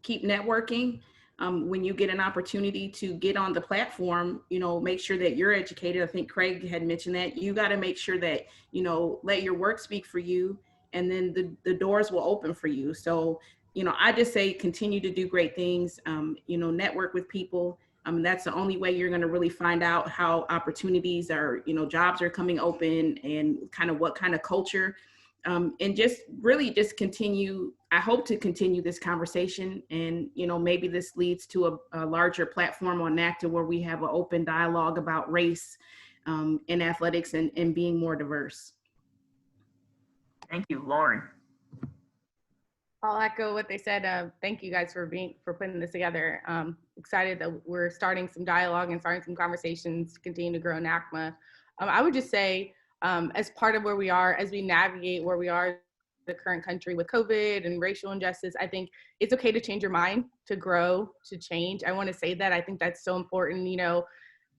keep networking. When you get an opportunity to get on the platform, you know, make sure that you're educated. I think Craig had mentioned that. You got to make sure that, you know, let your work speak for you, and then the doors will open for you. So, you know, I just say continue to do great things, you know, network with people. That's the only way you're going to really find out how opportunities are, you know, jobs are coming open and kind of what kind of culture. And just really just continue. I hope to continue this conversation, and, you know, maybe this leads to a larger platform on NACTA where we have an open dialogue about race in athletics and being more diverse. Thank you, Lauren. I'll echo what they said. Thank you guys for putting this together. Excited that we're starting some dialogue and starting some conversations to continue to grow NACMA. I would just say, as part of where we are, as we navigate where we are, the current country with COVID and racial injustice, I think it's okay to change your mind, to grow, to change. I want to say that. I think that's so important. You know,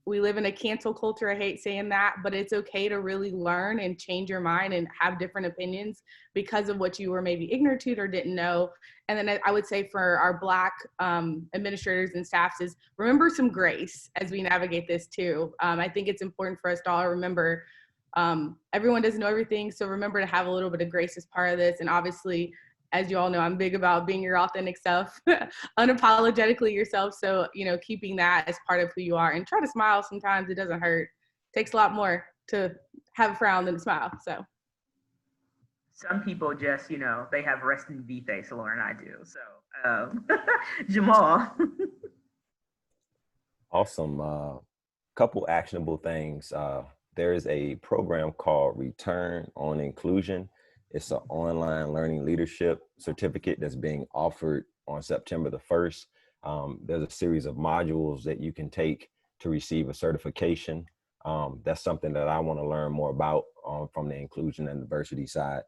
we live in a cancel culture. I hate saying that, but it's okay to really learn and change your mind and have different opinions because of what you were maybe ignorant to or didn't know. And then I would say for our Black administrators and staffs is remember some grace as we navigate this too. I think it's important for us to all remember everyone doesn't know everything. So remember to have a little bit of grace as part of this. And obviously, as you all know, I'm big about being your authentic self, unapologetically yourself. So, you know, keeping that as part of who you are, and try to smile sometimes. It doesn't hurt. It takes a lot more to have a frown than a smile. So some people just, you know, they have resting vitae, so Lauren and I do. So Jamal. Awesome. Couple actionable things. There is a program called Return on Inclusion. It's an online learning leadership certificate that's being offered on September the 1st. There's a series of modules that you can take to receive a certification. That's something that I want to learn more about from the inclusion and diversity side.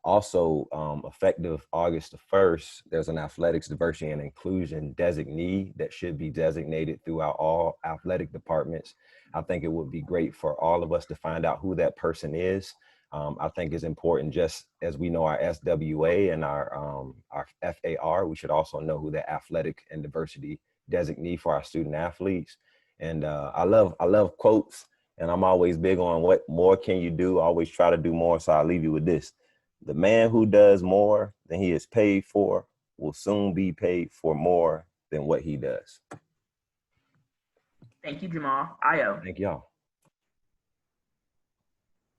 Also, effective August the 1st, there's an athletics diversity and inclusion designee that should be designated throughout all athletic departments. I think it would be great for all of us to find out who that person is. I think it's important, just as we know our SWA and our FAR, we should also know who that athletic and diversity designee for our student athletes. And I love quotes, and I'm always big on what more can you do? I always try to do more, so I'll leave you with this. The man who does more than he is paid for will soon be paid for more than what he does. Thank you, Jamal. Ayo. Thank y'all.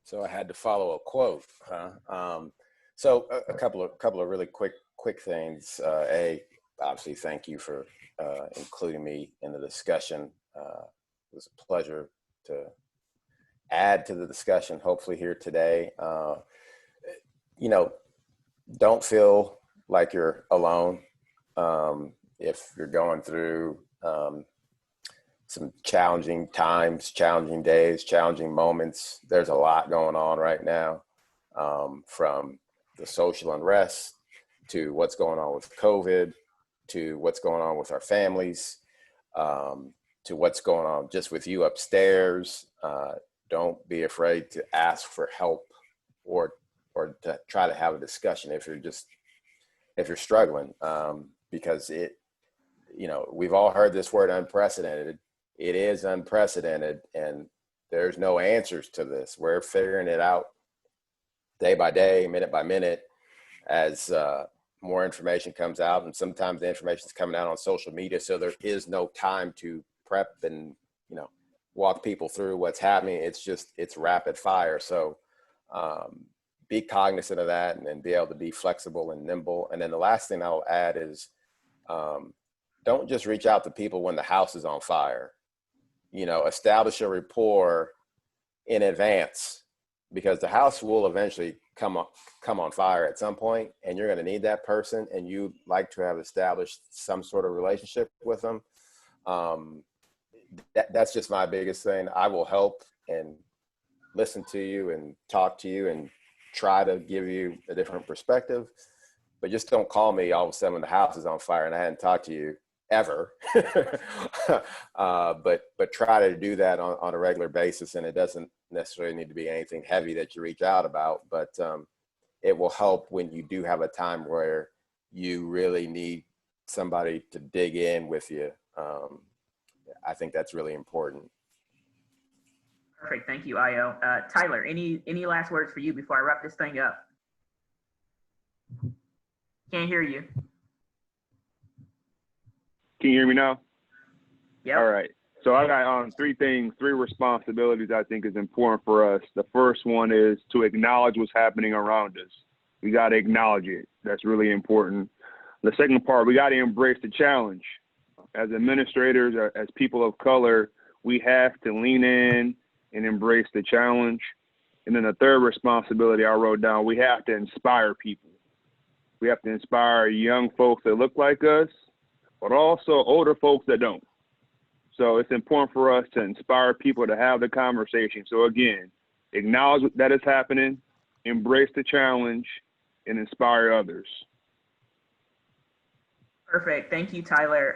So I had to follow a quote, huh? So a couple of really quick things. Obviously, thank you for including me in the discussion. It was a pleasure to add to the discussion, hopefully here today. You know, don't feel like you're alone. If you're going through some challenging times, challenging days, challenging moments, there's a lot going on right now, from the social unrest to what's going on with COVID, to what's going on with our families, to what's going on just with you upstairs. Don't be afraid to ask for help or to try to have a discussion if you're struggling, because we've all heard this word unprecedented. It is unprecedented, and there's no answers to this. We're figuring it out day by day, minute by minute, as more information comes out. And sometimes the information is coming out on social media, so there is no time to prep and walk people through what's happening. It's rapid fire. So be cognizant of that and be able to be flexible and nimble. And then the last thing I'll add is, don't just reach out to people when the house is on fire. Establish a rapport in advance, because the house will eventually come on fire at some point, and you're going to need that person, and you'd like to have established some sort of relationship with them. That's just my biggest thing. I will help and listen to you and talk to you and try to give you a different perspective, but just don't call me all of a sudden when the house is on fire and I hadn't talked to you ever. But try to do that on a regular basis, and it doesn't necessarily need to be anything heavy that you reach out about, but it will help when you do have a time where you really need somebody to dig in with you. I think that's really important. Perfect. Thank you, Io. Tyler, any last words for you before I wrap this thing up? Can't hear you. Can you hear me now? Yeah. All right. So I got three responsibilities I think is important for us. The first one is to acknowledge what's happening around us. We got to acknowledge it. That's really important. The second part, we got to embrace the challenge. As administrators, or as people of color, we have to lean in and embrace the challenge. And then the third responsibility I wrote down, we have to inspire people. We have to inspire young folks that look like us, but also older folks that don't. So it's important for us to inspire people to have the conversation. So again, acknowledge that it's happening, embrace the challenge, and inspire others. Perfect. Thank you, Tyler.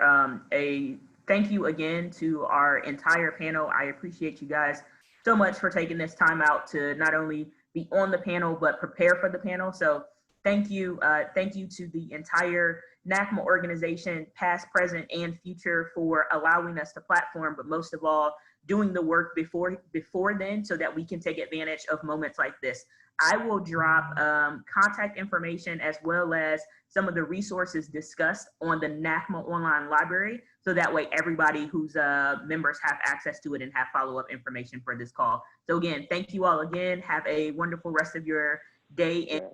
Thank you again to our entire panel. I appreciate you guys so much for taking this time out to not only be on the panel, but prepare for the panel. So thank you. Thank you to the entire NACMA organization, past, present, and future, for allowing us to platform, but most of all, doing the work before then so that we can take advantage of moments like this. I will drop contact information as well as some of the resources discussed on the NACMA online library, so that way everybody whose members have access to it and have follow-up information for this call. So again, thank you all again. Have a wonderful rest of your day. And